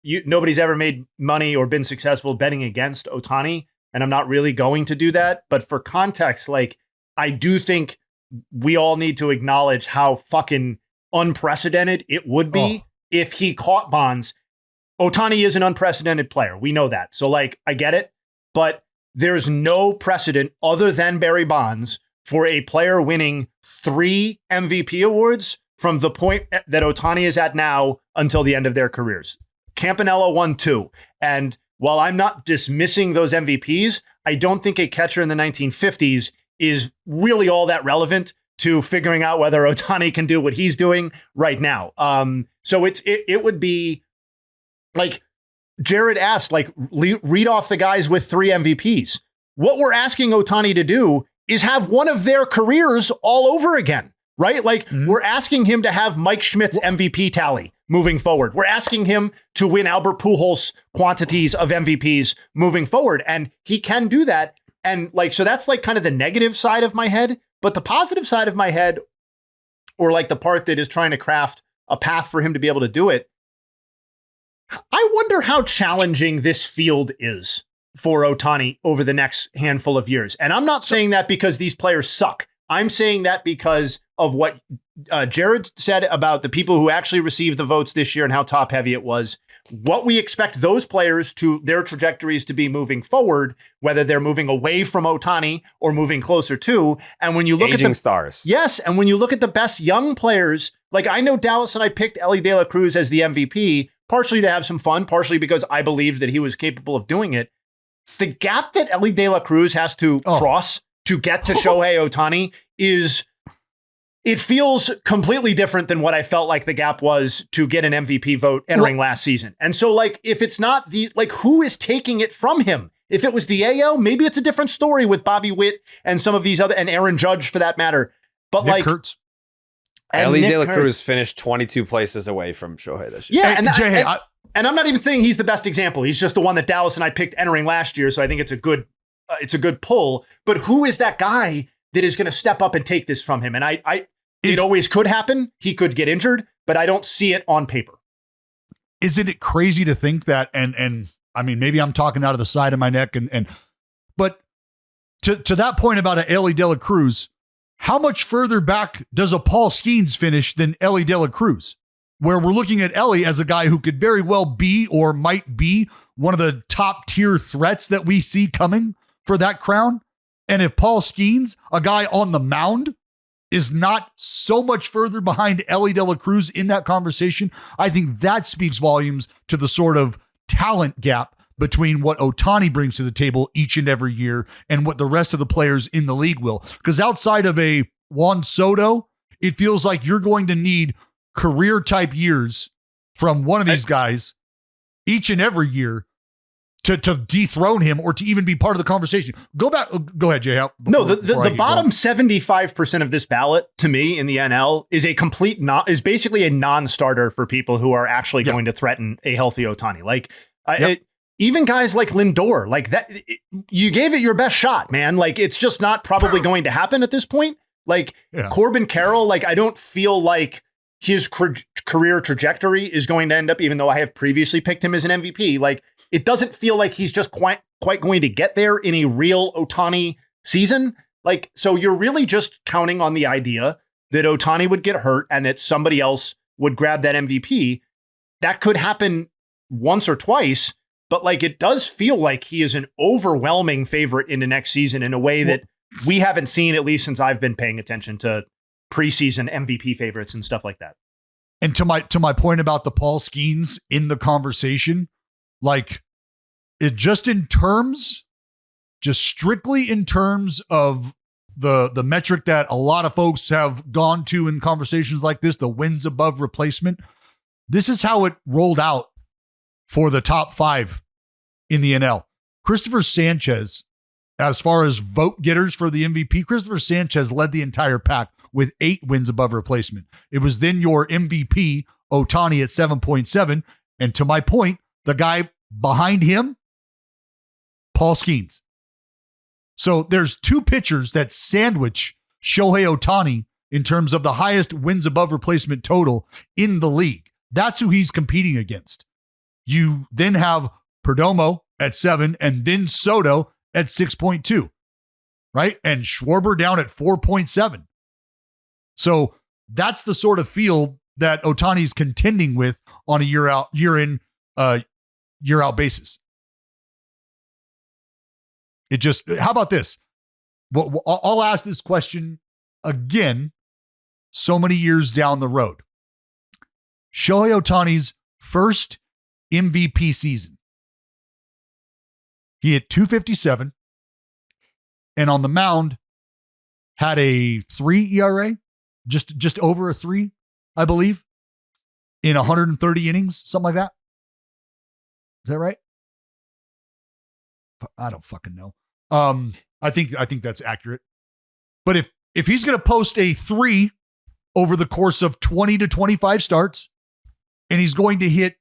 nobody's ever made money or been successful betting against Ohtani, and I'm not really going to do that. But for context, like, I do think we all need to acknowledge how fucking unprecedented it would be if he caught Bonds. Ohtani is an unprecedented player. We know that. So, like, I get it, but there's no precedent other than Barry Bonds for a player winning 3 MVP awards from the point that Ohtani is at now until the end of their careers. Campanella won 2. And while I'm not dismissing those MVPs, I don't think a catcher in the 1950s is really all that relevant to figuring out whether Ohtani can do what he's doing right now. So it would be like Jared asked, like, read off the guys with 3 MVPs. What we're asking Ohtani to do is have one of their careers all over again, right? Like, we're asking him to have Mike Schmidt's MVP tally moving forward. We're asking him to win Albert Pujols quantities of MVPs moving forward. And he can do that And like, so that's like kind of the negative side of my head, but the positive side of my head, or like the part that is trying to craft a path for him to be able to do it. I wonder how challenging this field is for Ohtani over the next handful of years. And I'm not saying that because these players suck. I'm saying that because of what Jared said about the people who actually received the votes this year and how top heavy it was. What we expect those players to their trajectories to be moving forward, whether they're moving away from Ohtani or moving closer to. And when you look aging at the stars, yes, and when you look at the best young players, like I know Dallas and I picked Elly De La Cruz as the MVP, partially to have some fun, partially because I believed that he was capable of doing it. The gap that Elly De La Cruz has to cross to get to Shohei Ohtani it feels completely different than what I felt like the gap was to get an MVP vote entering last season. And so like, if it's not who is taking it from him? If it was the AL, maybe it's a different story with Bobby Witt and some of these other, and Aaron Judge for that matter. But Nick Kurtz. Elly De La Cruz finished 22 places away from Shohei this year. Yeah, and I'm not even saying he's the best example. He's just the one that Dallas and I picked entering last year. So I think it's a good pull. But who is that guy that is going to step up and take this from him? And it always could happen. He could get injured, but I don't see it on paper. Isn't it crazy to think that? And I mean, maybe I'm talking out of the side of my neck but to that point about an Elly De La Cruz, how much further back does a Paul Skeens finish than Elly De La Cruz? Where we're looking at Elly as a guy who could very well be or might be one of the top tier threats that we see coming for that crown. And if Paul Skeens, a guy on the mound, is not so much further behind Elly De La Cruz in that conversation, I think that speaks volumes to the sort of talent gap between what Ohtani brings to the table each and every year and what the rest of the players in the league will. Because outside of a Juan Soto, it feels like you're going to need career type years from one of these guys each and every year to dethrone him or to even be part of the conversation. Go ahead, Jay. No, the bottom 75% of this ballot to me in the NL is is basically a non-starter for people who are actually going to threaten a healthy Ohtani. Like even guys like Lindor, like that, you gave it your best shot, man. Like it's just not probably going to happen at this point. Like Corbin Carroll, like I don't feel like his career trajectory is going to end up, even though I have previously picked him as an MVP. Like it doesn't feel like he's just quite going to get there in a real Ohtani season. Like, so you're really just counting on the idea that Ohtani would get hurt and that somebody else would grab that MVP. That could happen once or twice, but like, it does feel like he is an overwhelming favorite into next season in a way that we haven't seen, at least since I've been paying attention to preseason MVP favorites and stuff like that. And to my point about the Paul Skeens in the conversation, like it just strictly in terms of the metric that a lot of folks have gone to in conversations like this, the wins above replacement. This is how it rolled out for the top 5 in the NL. Christopher Sanchez, as far as vote getters for the MVP, Christopher Sanchez led the entire pack with 8 wins above replacement. It was then your MVP, Ohtani, at 7.7. And to my point, the guy behind him, Paul Skeens. So there's 2 pitchers that sandwich Shohei Ohtani in terms of the highest wins above replacement total in the league. That's who he's competing against. You then have Perdomo at 7 and then Soto at 6.2, right? And Schwarber down at 4.7. So that's the sort of field that Ohtani's contending with on a year out basis. It just, how about this? Well, I'll ask this question again so many years down the road. Shohei Ohtani's first MVP season. He hit 257 and on the mound had a 3 ERA, just over a 3, I believe, in 130 innings, something like that. Is that right? I don't fucking know. I think that's accurate. But if he's going to post a 3 over the course of 20 to 25 starts and he's going to hit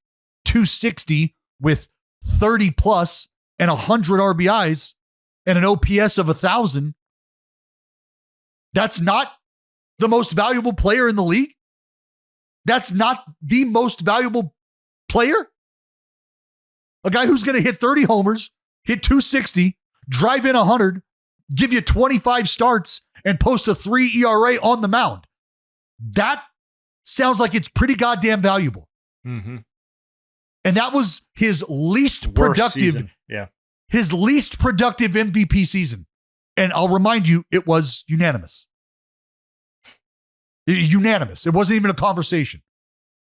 260 with 30 plus and 100 RBIs, and an OPS of 1,000, that's not the most valuable player in the league? That's not the most valuable player? A guy who's going to hit 30 homers, hit 260, drive in 100, give you 25 starts, and post a 3 ERA on the mound. That sounds like it's pretty goddamn valuable. Mm-hmm. And that was his least productive, his least productive MVP season. And I'll remind you, it was unanimous. Unanimous. It wasn't even a conversation.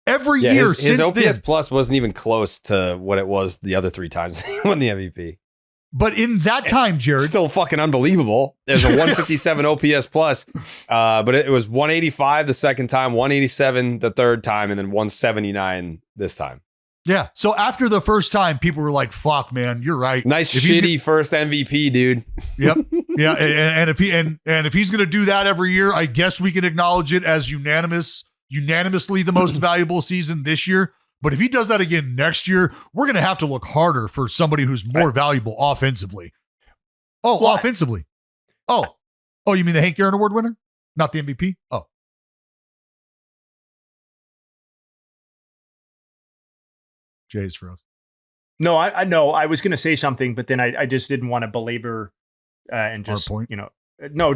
Every year his since OPS then, plus wasn't even close to what it was the other 3 times he won the MVP. But in that time, Jared, still fucking unbelievable. There's a 157 OPS plus, but it was 185 the second time, 187 the third time, and then 179 this time. Yeah. So after the first time, people were like, "Fuck, man, you're right." Nice shitty first MVP, dude. Yep. Yeah. And if he's gonna do that every year, I guess we can acknowledge it as unanimously the most valuable season this year. But if he does that again next year, we're gonna have to look harder for somebody who's more valuable offensively. Oh, what? Offensively. Oh, you mean the Hank Aaron Award winner, not the MVP? Oh. Jay's froze. No, I know. I was going to say something, but then I just didn't want to belabor and just,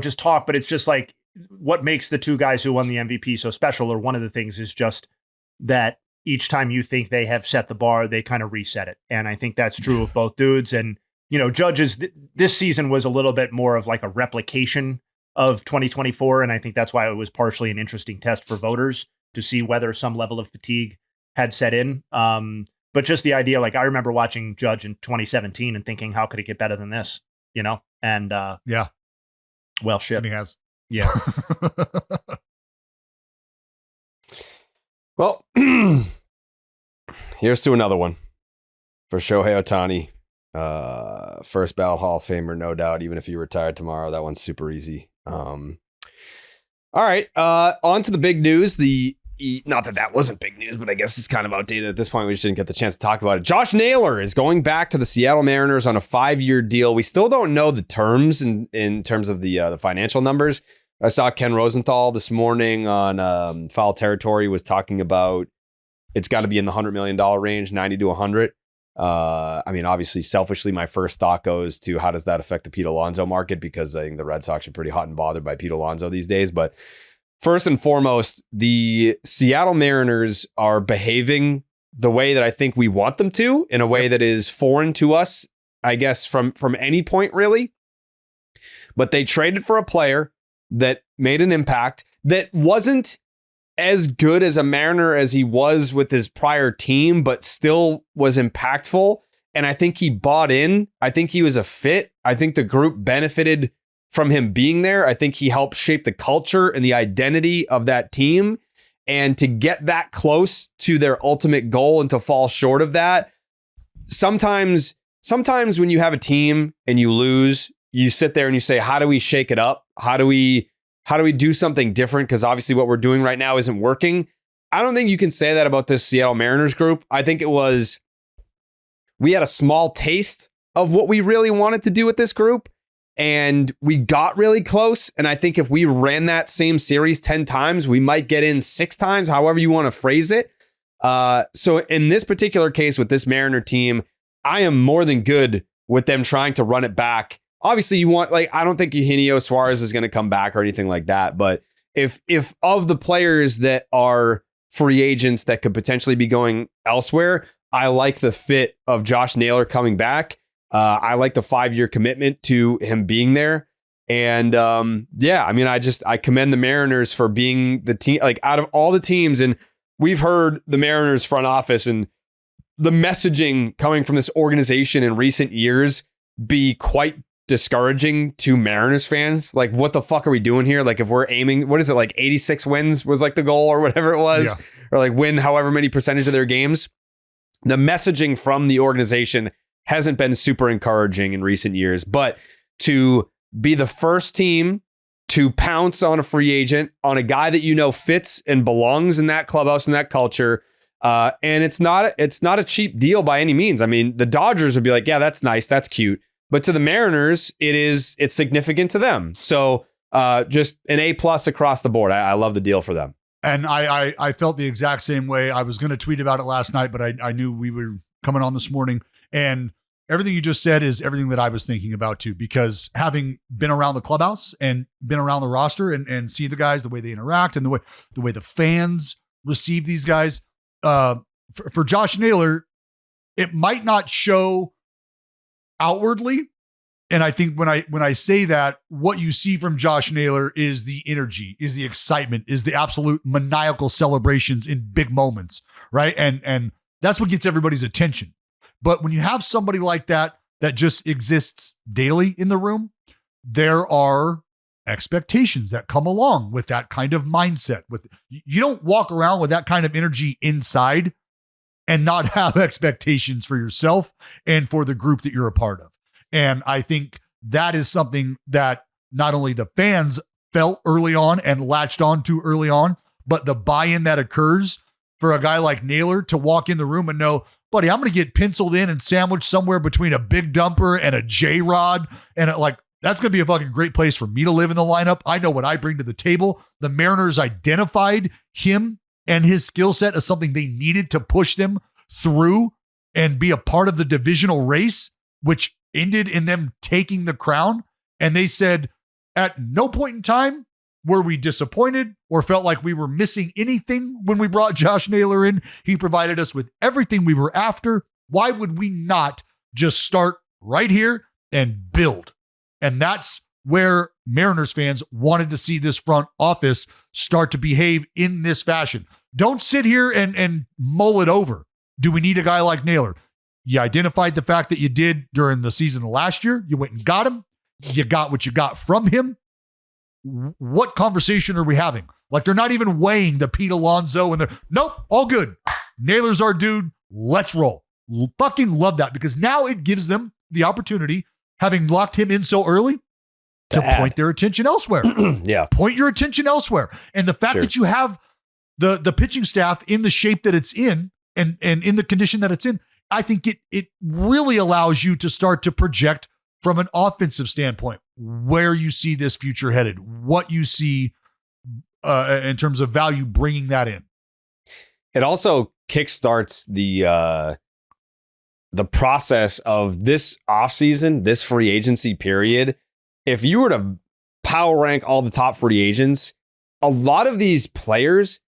just talk. But it's just like what makes the 2 guys who won the MVP so special, or one of the things is just that each time you think they have set the bar, they kind of reset it. And I think that's true of both dudes. And, Judge's this season was a little bit more of like a replication of 2024. And I think that's why it was partially an interesting test for voters to see whether some level of fatigue had set in. But just the idea, like I remember watching Judge in 2017 and thinking, how could it get better than this? And yeah, well, shit. And he has. Yeah. Well, here's to another one for Shohei Ohtani. First ballot Hall of Famer, no doubt. Even if he retired tomorrow, that one's super easy. All right. On to the big news. Not that wasn't big news, but I guess it's kind of outdated at this point. We just didn't get the chance to talk about it. Josh Naylor is going back to the Seattle Mariners on a 5-year deal. We still don't know the terms in terms of the financial numbers. I saw Ken Rosenthal this morning on Foul Territory was talking about it's got to be in the $100 million range, 90 to 100. I mean, obviously, selfishly, my first thought goes to how does that affect the Pete Alonso market? Because I think the Red Sox are pretty hot and bothered by Pete Alonso these days. But first and foremost, the Seattle Mariners are behaving the way that I think we want them to, in a way that is foreign to us, I guess, from any point, really. But they traded for a player that made an impact, that wasn't as good as a Mariner as he was with his prior team, but still was impactful. And I think he bought in. I think he was a fit. I think the group benefited from him being there. I think he helped shape the culture and the identity of that team. And to get that close to their ultimate goal and to fall short of that, sometimes when you have a team and you lose, you sit there and you say, how do we shake it up? How do we do something different? Because obviously what we're doing right now isn't working. I don't think you can say that about this Seattle Mariners group. I think we had a small taste of what we really wanted to do with this group, and we got really close. And I think if we ran that same series 10 times, we might get in 6 times, however you want to phrase it. So in this particular case with this Mariner team, I am more than good with them trying to run it back. Obviously, you want, I don't think Eugenio Suarez is going to come back or anything like that. But if of the players that are free agents that could potentially be going elsewhere, I like the fit of Josh Naylor coming back. I like the 5-year commitment to him being there. And I commend the Mariners for being the team, out of all the teams. And we've heard the Mariners front office and the messaging coming from this organization in recent years be quite discouraging to Mariners fans. Like, what the fuck are we doing here? Like, if we're aiming, 86 wins was the goal or whatever it was, or win however many percentage of their games. The messaging from the organization hasn't been super encouraging in recent years, but to be the first team to pounce on a free agent, on a guy that fits and belongs in that clubhouse and that culture, and it's not a cheap deal by any means. I mean, the Dodgers would be like, yeah, that's nice, that's cute. but to the Mariners, it's significant to them. So just an A+ across the board. I love the deal for them. And I felt the exact same way. I was going to tweet about it last night, but I knew we were coming on this morning. And everything you just said is everything that I was thinking about too, because having been around the clubhouse and been around the roster and see the guys, the way they interact and the way the fans receive these guys, for Josh Naylor, it might not show outwardly. And I think when I say that, what you see from Josh Naylor is the energy, is the excitement, is the absolute maniacal celebrations in big moments, right? And that's what gets everybody's attention. But when you have somebody like that just exists daily in the room, there are expectations that come along with that kind of mindset. You don't walk around with that kind of energy inside and not have expectations for yourself and for the group that you're a part of. And I think that is something that not only the fans felt early on and latched on to early on, but the buy-in that occurs for a guy like Naylor to walk in the room and know, buddy, I'm going to get penciled in and sandwiched somewhere between a big dumper and a J-Rod. And that's going to be a fucking great place for me to live in the lineup. I know what I bring to the table. The Mariners identified him and his skill set as something they needed to push them through and be a part of the divisional race, which ended in them taking the crown. And they said, at no point in time were we disappointed or felt like we were missing anything when we brought Josh Naylor in. He provided us with everything we were after. Why would we not just start right here and build? And that's where Mariners fans wanted to see this front office start to behave in this fashion. Don't sit here and mull it over. Do we need a guy like Naylor? You identified the fact that you did during the season last year. You went and got him. You got what you got from him. What conversation are we having? Like, they're not even weighing the Pete Alonso and they're, nope, all good. Naylor's our dude. Let's roll. Fucking love that, because now it gives them the opportunity, having locked him in so early, to point their attention elsewhere. Yeah. Point your attention elsewhere. And the fact that you have the pitching staff in the shape that it's in and in the condition that it's in, I think it really allows you to start to project from an offensive standpoint where you see this future headed, what you see in terms of value bringing that in. It also kickstarts the process of this offseason, this free agency period. If you were to power rank all the top free agents, a lot of these players,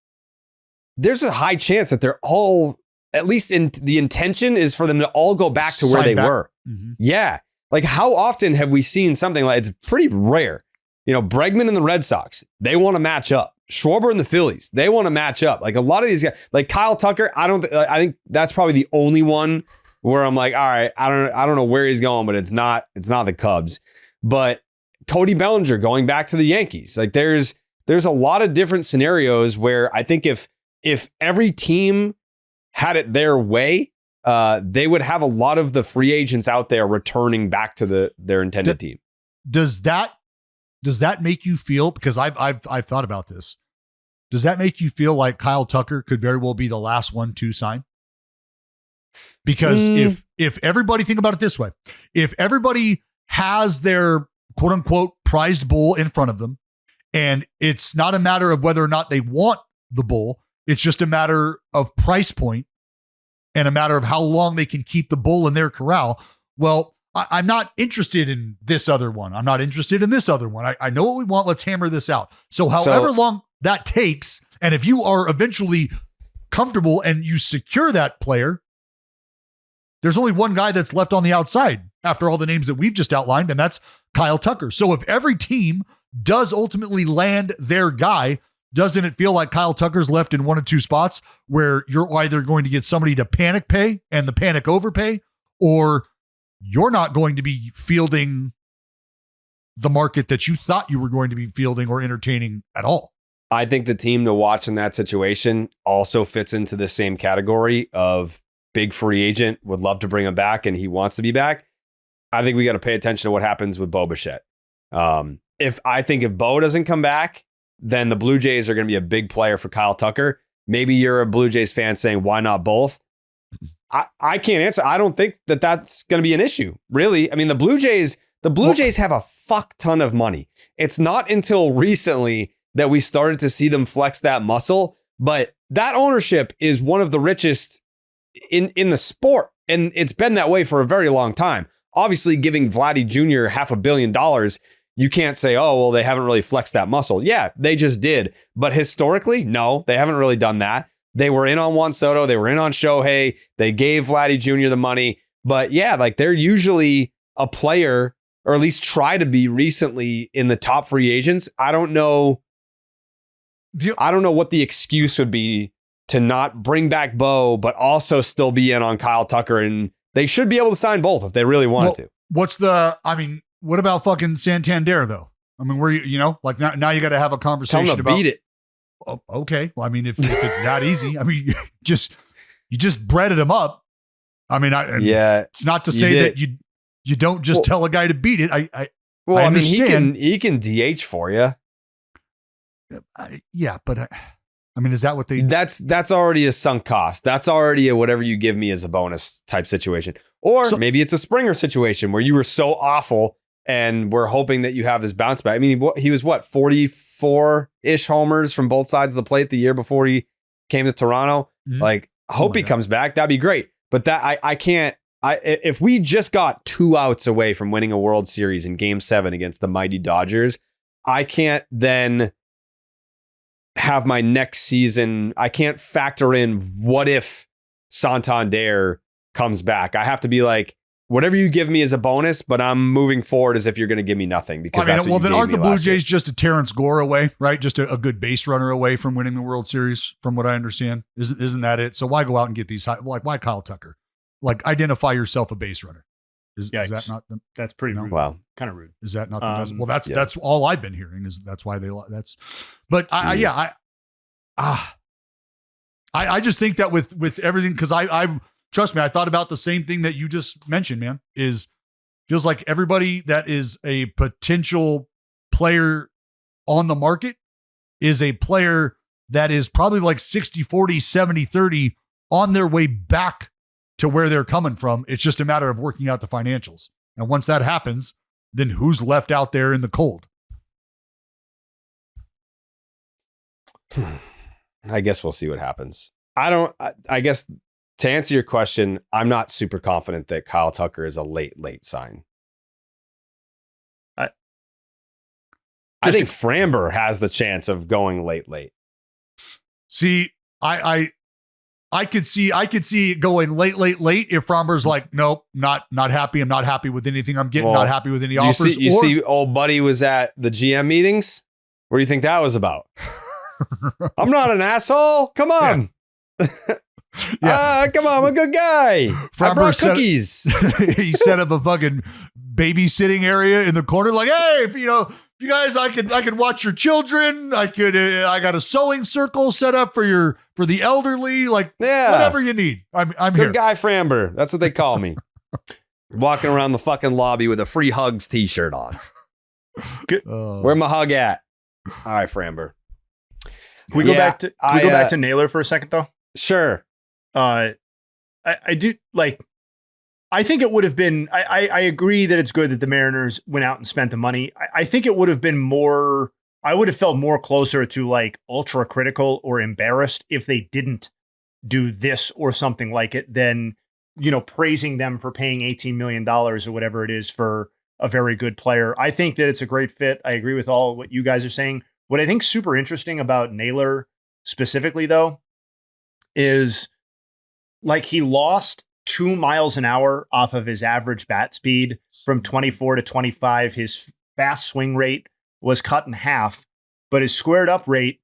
there's a high chance that they're all, at least in the intention is for them to all go back to where they were. Mm-hmm. Yeah. Like, how often have we seen something like, it's pretty rare. You know, Bregman and the Red Sox, they want to match up. Schwarber and the Phillies, they want to match up. Like, a lot of these guys, like Kyle Tucker, I think that's probably the only one where I'm like, all right, I don't know where he's going, but it's not the Cubs. But Cody Bellinger going back to the Yankees. Like, there's a lot of different scenarios where I think if every team had it their way, they would have a lot of the free agents out there returning back to their intended team. Does that make you feel, because I've thought about this, does that make you feel like Kyle Tucker could very well be the last one to sign? Because if everybody, think about it this way, if everybody has their quote unquote prized bull in front of them, and it's not a matter of whether or not they want the bull, it's just a matter of price point and a matter of how long they can keep the bull in their corral. Well, I'm not interested in this other one. I'm not interested in this other one. I know what we want. Let's hammer this out. So however long that takes, and if you are eventually comfortable and you secure that player, there's only one guy that's left on the outside after all the names that we've just outlined, and that's Kyle Tucker. So if every team does ultimately land their guy, doesn't it feel like Kyle Tucker's left in one or two spots where you're either going to get somebody to panic pay and the panic overpay, or you're not going to be fielding the market that you thought you were going to be fielding or entertaining at all? I think the team to watch in that situation also fits into the same category of big free agent, would love to bring him back and he wants to be back. I think we got to pay attention to what happens with Bo Bichette. If Bo doesn't come back, then the Blue Jays are going to be a big player for Kyle Tucker. Maybe you're a Blue Jays fan saying, why not both? I can't answer. I don't think that that's going to be an issue, really. I mean, the Blue Jays have a fuck ton of money. It's not until recently that we started to see them flex that muscle, but that ownership is one of the richest in the sport. And it's been that way for a very long time. Obviously, giving Vladdy Jr. $500 million, you can't say, oh, well, they haven't really flexed that muscle. Yeah, they just did. But historically, no, they haven't really done that. They were in on Juan Soto. They were in on Shohei. They gave Vladdy Jr. the money. But yeah, like they're usually a player, or at least try to be recently, in the top free agents. I don't know what the excuse would be to not bring back Bo, but also still be in on Kyle Tucker. And they should be able to sign both if they really wanted to. What about fucking Santander though? I mean, where like now you got to have a conversation Tell them to about beat it. Oh, okay. Well, I mean, if it's that easy, I mean, you just breaded him up. I mean, it's not to say that you don't just tell a guy to beat it. I understand. Mean, he can DH for you. Yeah, but I mean, is that what they? That's already a sunk cost. That's already a whatever you give me as a bonus type situation. Or maybe it's a Springer situation where you were so awful and we're hoping that you have this bounce back. I mean, he was 44-ish homers from both sides of the plate the year before he came to Toronto. Mm-hmm. Like, hope he comes back. That'd be great. But that I can't. If we just got 2 outs away from winning a World Series in Game 7 against the mighty Dodgers, I can't then have my next season. I can't factor in what if Santander comes back. I have to be like, whatever you give me is a bonus, but I'm moving forward as if you're going to give me nothing. Because then aren't the Blue Jays just a Terrence Gore away, right? Just a good base runner away from winning the World Series, from what I understand. Isn't that it? So why go out and get these like why Kyle Tucker? Like, identify yourself a base runner. Is that not them? That's pretty rude. Wow, kind of rude. Is that not the best? Well, that's all I've been hearing. Is that's why that's. But I just think that with everything, because I trust me, I thought about the same thing that you just mentioned, man. Feels like everybody that is a potential player on the market is a player that is probably like 60-40, 70-30 on their way back to where they're coming from. It's just a matter of working out the financials. And once that happens, then who's left out there in the cold? I guess we'll see what happens. I guess to answer your question, I'm not super confident that Kyle Tucker is a late sign. I think Framber has the chance of going late. See, I could see it going late if Framber's like, nope, not happy. I'm not happy with anything I'm getting. Not happy with any offers. You see, old buddy was at the GM meetings. What do you think that was about? I'm not an asshole. Come on. Yeah. Come on, I'm a good guy. I brought cookies. He set up a fucking babysitting area in the corner. Like, hey, if you guys, I could watch your children. I got a sewing circle set up for the elderly. Like, whatever you need. I'm good here. Good guy Framber. That's what they call me. Walking around the fucking lobby with a free hugs t-shirt on. Where my hug at? All right, Framber. Can we go back to Naylor for a second though? Sure. I do like. I think it would have been. I agree that it's good that the Mariners went out and spent the money. I think it would have been more. I would have felt more closer to like ultra critical or embarrassed if they didn't do this or something like it than praising them for paying $18 million or whatever it is for a very good player. I think that it's a great fit. I agree with all what you guys are saying. What I think super interesting about Naylor specifically though is like he lost 2 miles an hour off of his average bat speed from 24 to 25. His fast swing rate was cut in half, but his squared up rate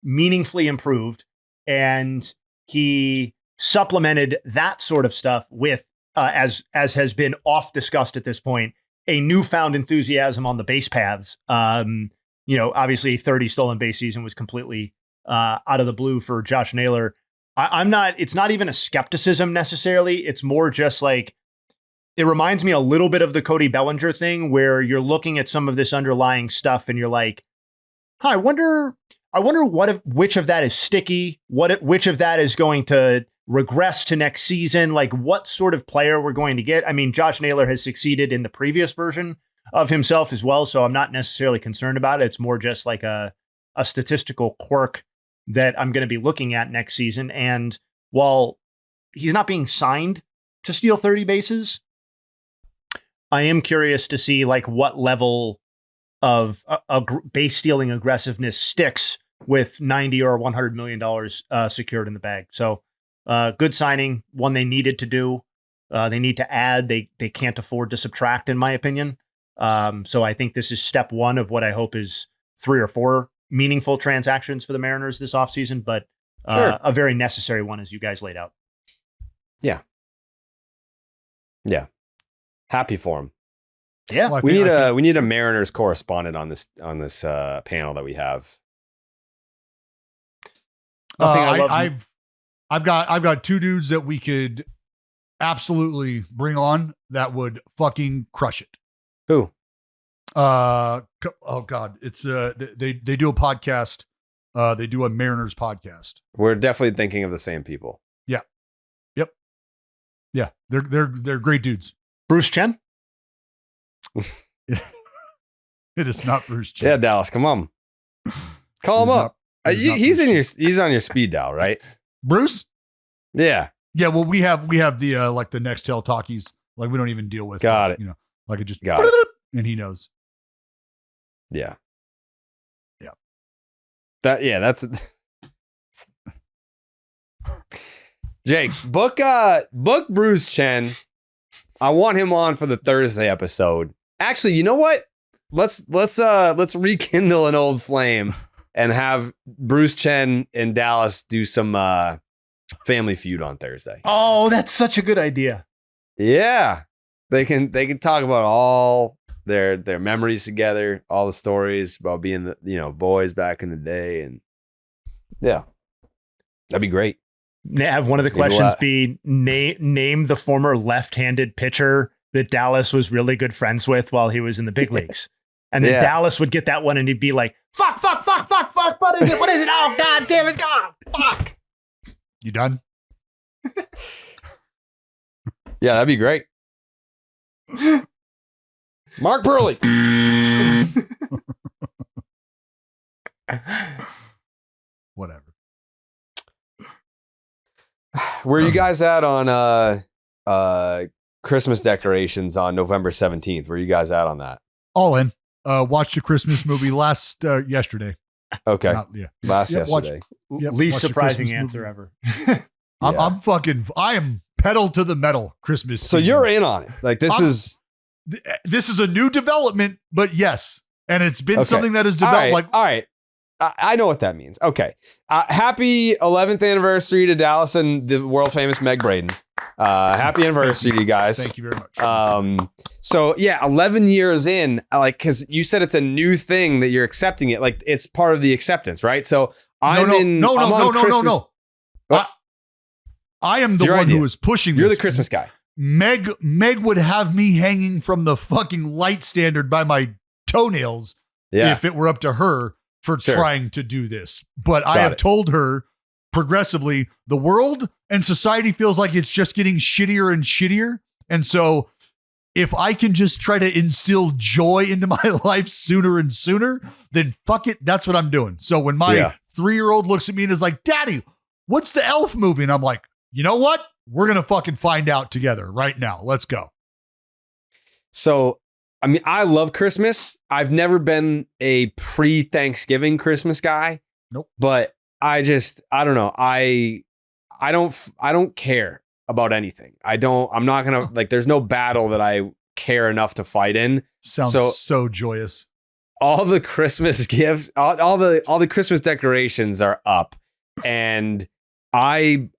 meaningfully improved. And he supplemented that sort of stuff with, as has been oft discussed at this point, a newfound enthusiasm on the base paths. Obviously 30 stolen base season was completely out of the blue for Josh Naylor. It's not even a skepticism necessarily. It's more just like, it reminds me a little bit of the Cody Bellinger thing where you're looking at some of this underlying stuff and you're like, I wonder which of that is sticky, which of that is going to regress to next season, like what sort of player we're going to get. I mean, Josh Naylor has succeeded in the previous version of himself as well, so I'm not necessarily concerned about it. It's more just like a statistical quirk that I'm going to be looking at next season. And while he's not being signed to steal 30 bases, I am curious to see like what level of base stealing aggressiveness sticks with $90 or $100 million secured in the bag. So good signing, one they needed to do. They need to add. They can't afford to subtract, in my opinion. So I think this is step one of what I hope is 3 or 4 meaningful transactions for the Mariners this offseason, but a very necessary one, as you guys laid out. Yeah. Yeah. Happy for him. Yeah. Well, we need a Mariners correspondent on this panel that we have. I've got 2 dudes that we could absolutely bring on that would fucking crush it. Who? Oh God, it's they do a podcast. They do a Mariners podcast. We're definitely thinking of the same people. Yeah. Yep. Yeah. They're great dudes. Bruce Chen. It is not Bruce Chen. Yeah, Dallas, come on. Call him up. He's on your speed dial, right? Bruce? Yeah. Yeah, well, we have the like the Nextel talkies. Like we don't even deal with Got it. You know, like it just got it. And he knows. Yeah. Yeah. That's Jake, book Bruce Chen. I want him on for the Thursday episode. Actually, you know what? Let's rekindle an old flame and have Bruce Chen and Dallas do some Family Feud on Thursday. Oh, that's such a good idea. Yeah. They can talk about all their memories together, all the stories about being the boys back in the day, and yeah. That'd be great. Have one of the questions be name the former left-handed pitcher that Dallas was really good friends with while he was in the big leagues. And then Dallas would get that one and he'd be like, fuck. What is it? Oh, God damn it. God, fuck. You done? Yeah, that'd be great. Mark Burley. Whatever. Where are you guys at on Christmas decorations on November 17th? Where are you guys at on that? All in. Watched the Christmas movie yesterday. Okay. Yesterday. Least surprising answer ever. I am pedal to the metal Christmas So season. you're in on it. Like this is a new development, but yes. And it's been something that has developed. All right. I know what that means. Okay. Happy 11th anniversary to Dallas and the world famous Meg Braden. Happy anniversary to you guys. Thank you very much. So yeah, 11 years in, like, cause you said it's a new thing that you're accepting it. Like it's part of the acceptance, right? So I am the one who is pushing this. You're the Christmas guy. Meg would have me hanging from the fucking light standard by my toenails if it were up to her for trying to do this. But I have told her progressively, the world and society feels like it's just getting shittier and shittier. And so if I can just try to instill joy into my life sooner and sooner, then fuck it. That's what I'm doing. So when my 3-year-old looks at me and is like, Daddy, what's the elf movie? And I'm like, you know what? We're going to fucking find out together right now. Let's go. So, I mean, I love Christmas. I've never been a pre-Thanksgiving Christmas guy. Nope. But I don't know. I don't care about anything. I'm not going to like, there's no battle that I care enough to fight in. Sounds so joyous. All the Christmas gifts, all the Christmas decorations are up. And I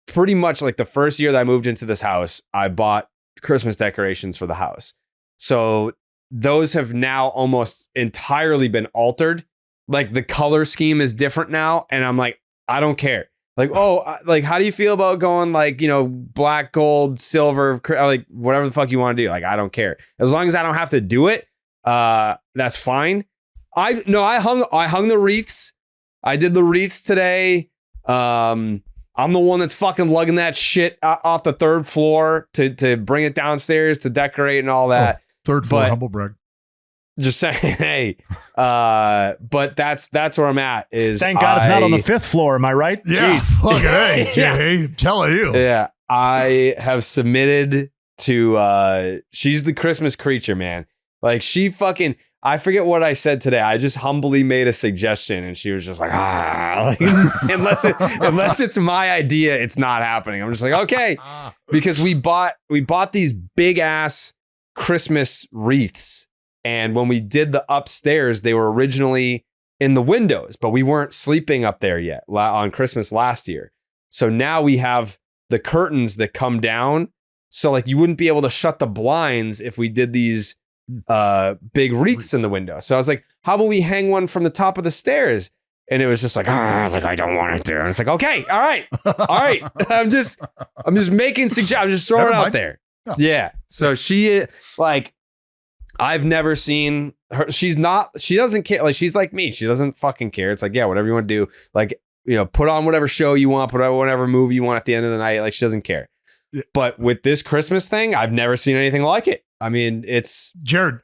pretty much, like, the first year that I moved into this house, I bought Christmas decorations for the house. So those have now almost entirely been altered. Like the color scheme is different now. And I'm like, I don't care. Like, like, how do you feel about going like, black, gold, silver, like whatever the fuck you want to do? Like, I don't care. As long as I don't have to do it, that's fine. I hung the wreaths. I did the wreaths today. I I'm the one that's fucking lugging that shit off the third floor to bring it downstairs to decorate and all that. Third floor, humble brag. Just saying, hey. But that's where I'm at. Is thank God it's not on the 5th floor. Am I right? Yeah. Fucking hey, Jay, I'm telling you. Yeah. I have submitted to she's the Christmas creature, man. Like she fucking, I forget what I said today. I just humbly made a suggestion and she was just like, like, unless it's my idea, it's not happening. I'm just like, okay. Because we bought these big ass Christmas wreaths. And when we did the upstairs, they were originally in the windows, but we weren't sleeping up there yet on Christmas last year. So now we have the curtains that come down. So like you wouldn't be able to shut the blinds if we did these big wreaths in the window. So I was like, how about we hang one from the top of the stairs? And it was just like, I was like, I don't want it there. And it's like, okay, all right. I'm just making suggestions. I'm just throwing it out there. No. Yeah. So she like, I've never seen her. She doesn't care. Like, she's like me. She doesn't fucking care. It's like, yeah, whatever you want to do. Like, put on whatever show you want, put on whatever movie you want at the end of the night. Like, she doesn't care. Yeah. But with this Christmas thing, I've never seen anything like it. I mean, it's Jared.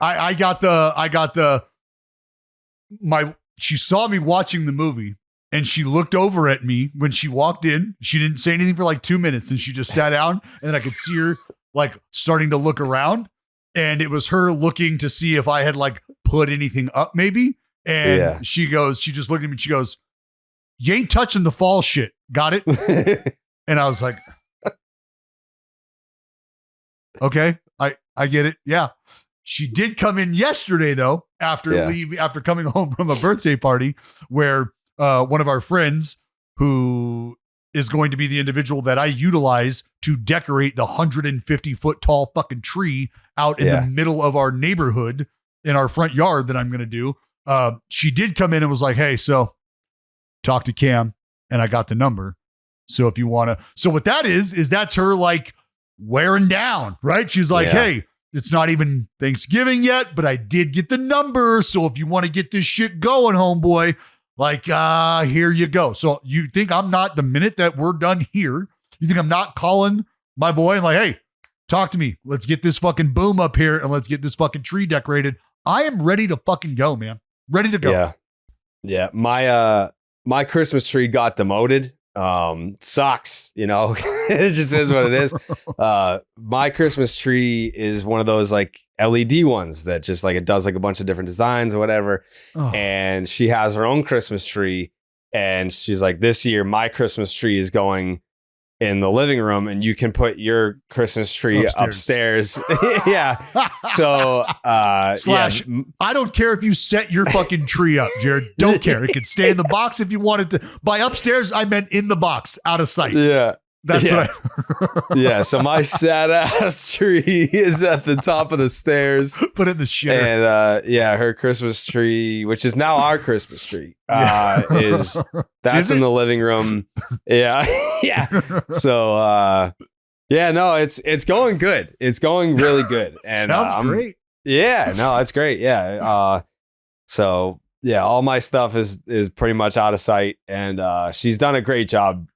She saw me watching the movie and she looked over at me when she walked in. She didn't say anything for like 2 minutes and she just sat down and then I could see her like starting to look around. And it was her looking to see if I had like put anything up maybe. And she just looked at me and she goes, you ain't touching the fall shit. Got it? And I was like, okay, I get it. Yeah. She did come in yesterday though, after coming home from a birthday party where one of our friends who is going to be the individual that I utilize to decorate the 150-foot tall fucking tree out in the middle of our neighborhood in our front yard that I'm going to do. She did come in and was like, hey, so talk to Cam and I got the number. So if you want to, so what that is that's her like wearing down, right? She's like, hey, it's not even Thanksgiving yet, but I did get the number. So if you want to get this shit going, homeboy, like, here you go. So you think I'm not, the minute that we're done here, you think I'm not calling my boy and like, hey, talk to me. Let's get this fucking boom up here and let's get this fucking tree decorated. I am ready to fucking go, man. Ready to go. Yeah. Yeah. My Christmas tree got demoted. Sucks, it just is what it is. My Christmas tree is one of those like LED ones that just like, it does like a bunch of different designs or whatever. Oh. And she has her own Christmas tree and she's like, this year, my Christmas tree is going in the living room and you can put your Christmas tree upstairs. Yeah. So, Slash, I don't care if you set your fucking tree up, Jared. Don't care. It could stay in the box if you wanted to. By upstairs, I meant in the box, out of sight. Yeah. That's what yeah. So my sad ass tree is at the top of the stairs. Put it in the shit. And her Christmas tree, which is now our Christmas tree, is in the living room. Yeah. Yeah. So it's going good. It's going really good. And sounds great. Yeah, no, it's great. Yeah. So yeah, all my stuff is pretty much out of sight. And she's done a great job.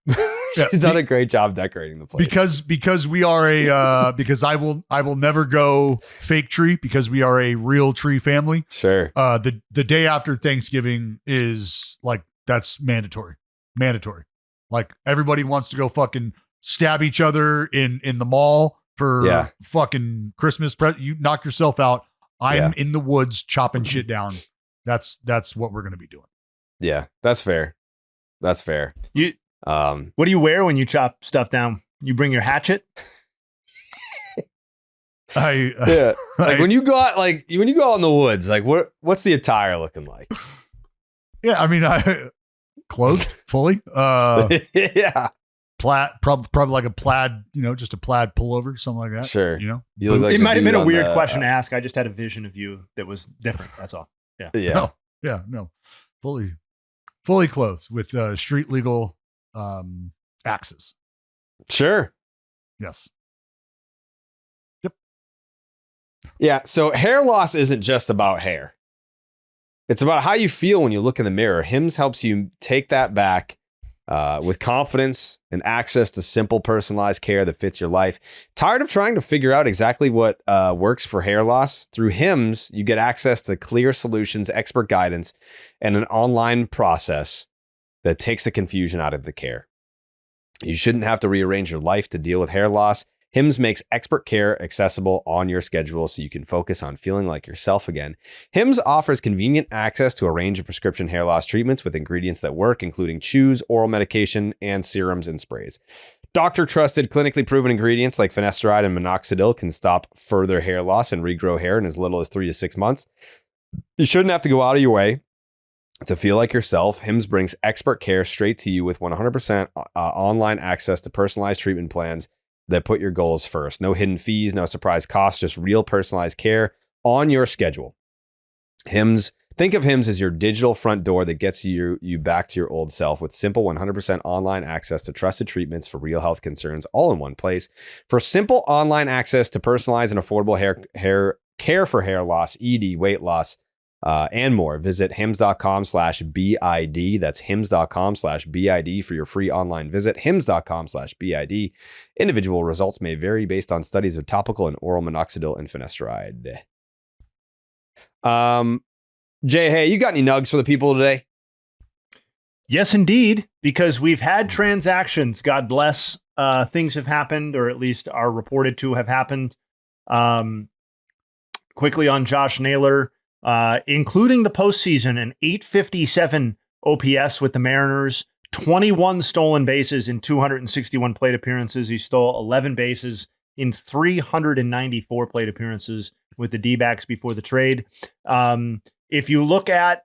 She's done a great job decorating the place. Because we are because I will never go fake tree because we are a real tree family. Sure. The day after Thanksgiving is like, that's mandatory. Like everybody wants to go fucking stab each other in the mall for fucking Christmas. You knock yourself out. I'm in the woods chopping shit down. That's what we're going to be doing. Yeah, that's fair. What do you wear when you chop stuff down? You bring your hatchet? When you go out in the woods, like what's the attire looking like? Yeah, I mean, clothed fully. Yeah. Plaid, probably like a plaid, just a plaid pullover, something like that. Sure. You look like it might have been a weird question to ask. I just had a vision of you that was different. That's all. Yeah. Yeah. No. Fully clothed with street legal axes. Sure. Yes. Yep. Yeah. So hair loss isn't just about hair. It's about how you feel when you look in the mirror. Hims helps you take that back with confidence and access to simple, personalized care that fits your life. Tired of trying to figure out exactly what works for hair loss? Through Hims, you get access to clear solutions, expert guidance, and an online process that takes the confusion out of the care. You shouldn't have to rearrange your life to deal with hair loss. Hims makes expert care accessible on your schedule so you can focus on feeling like yourself again. Hims offers convenient access to a range of prescription hair loss treatments with ingredients that work, including chews, oral medication, and serums and sprays. Doctor-trusted, clinically proven ingredients like finasteride and minoxidil can stop further hair loss and regrow hair in as little as 3 to 6 months. You shouldn't have to go out of your way to feel like yourself. Hims brings expert care straight to you with 100% online access to personalized treatment plans that put your goals first. No hidden fees, no surprise costs, just real personalized care on your schedule. Hims, think of Hims as your digital front door that gets you back to your old self with simple 100% online access to trusted treatments for real health concerns all in one place. For simple online access to personalized and affordable hair care for hair loss, ED, weight loss, and more, visit hims.com/BID. That's hims.com/BID for your free online visit. Hims.com/BID. Individual results may vary based on studies of topical and oral minoxidil and finasteride. Jayhay, you got any nugs for the people today? Yes, indeed, because we've had transactions. God bless. Things have happened, or at least are reported to have happened. Quickly on Josh Naylor. Including the postseason, an 857 OPS with the Mariners, 21 stolen bases in 261 plate appearances. He stole 11 bases in 394 plate appearances with the D-backs before the trade. If you look at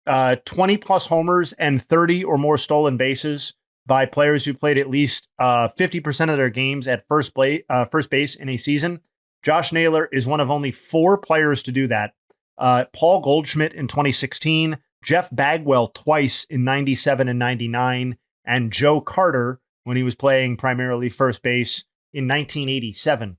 20 plus homers and 30 or more stolen bases by players who played at least 50% of their games at first base in a season, Josh Naylor is one of only 4 players to do that. Paul Goldschmidt in 2016, Jeff Bagwell twice in 97 and 99, and Joe Carter when he was playing primarily first base in 1987.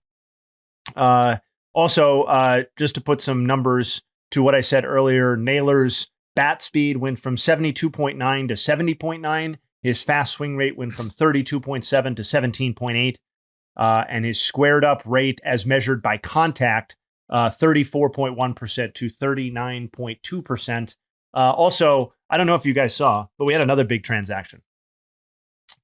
Also, just to put some numbers to what I said earlier, Naylor's bat speed went from 72.9 to 70.9. His fast swing rate went from 32.7 to 17.8. And his squared up rate as measured by contact, 34.1% to 39.2%. Also, I don't know if you guys saw, but we had another big transaction.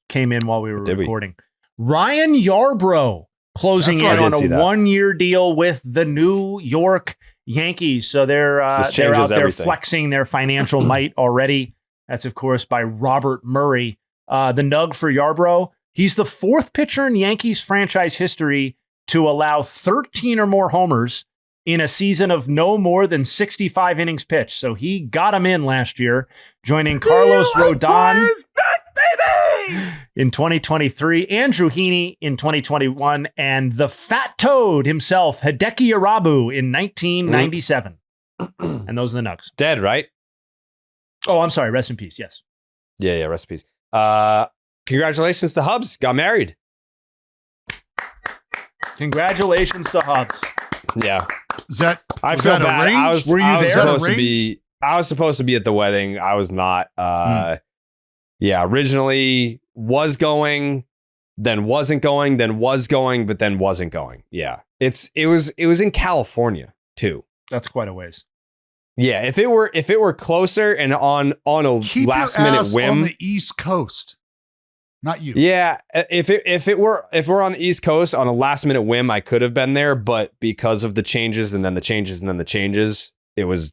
Came in while we were recording. Ryan Yarbrough closing in on a 1-year deal with the New York Yankees. So they're out there flexing their financial might already. That's, of course, by Robert Murray. The nug for Yarbrough. He's the 4th pitcher in Yankees franchise history to allow 13 or more homers in a season of no more than 65 innings pitched. So he got him in last year, joining Carlos Rodon in 2023, Andrew Heaney in 2021, and the Fat Toad himself, Hideki Irabu, in 1997. And those are the Nugs. Dead, right? Oh, I'm sorry. Rest in peace. Yes. Yeah, rest in peace. Congratulations to Hubs. Got married. Congratulations to Hubs. Yeah. I feel bad. Were you there? I was supposed to be at the wedding. I was not. Yeah, originally was going, then wasn't going, then was going, but then wasn't going. Yeah. It was in California too. That's quite a ways. Yeah, if it were closer and on a last minute whim on the East Coast. Not you. Yeah, if we're on the East Coast on a last minute whim, I could have been there, but because of the changes and then the changes and then the changes, it was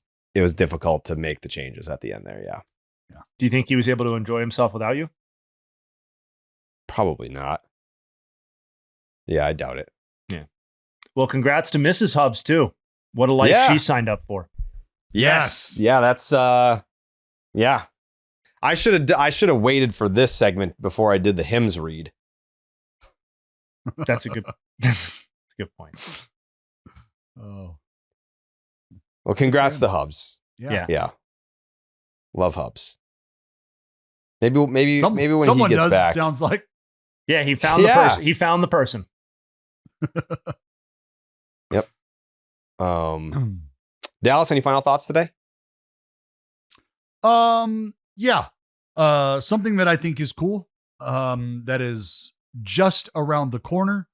difficult to make the changes at the end there. Yeah. Do you think he was able to enjoy himself without you? Probably not. Yeah, I doubt it. Yeah. Well, congrats to Mrs. Hubs too. What a life she signed up for. Yes. Yeah, that's yeah. I should have waited for this segment before I did the hymns read. That's a good point. Oh. Well, congrats to Hubs. Yeah. Love Hubs. Maybe when he gets back. Sounds like. Yeah, he found the person. He found the person. Yep. Dallas, any final thoughts today? Yeah. Something that I think is cool, that is just around the corner.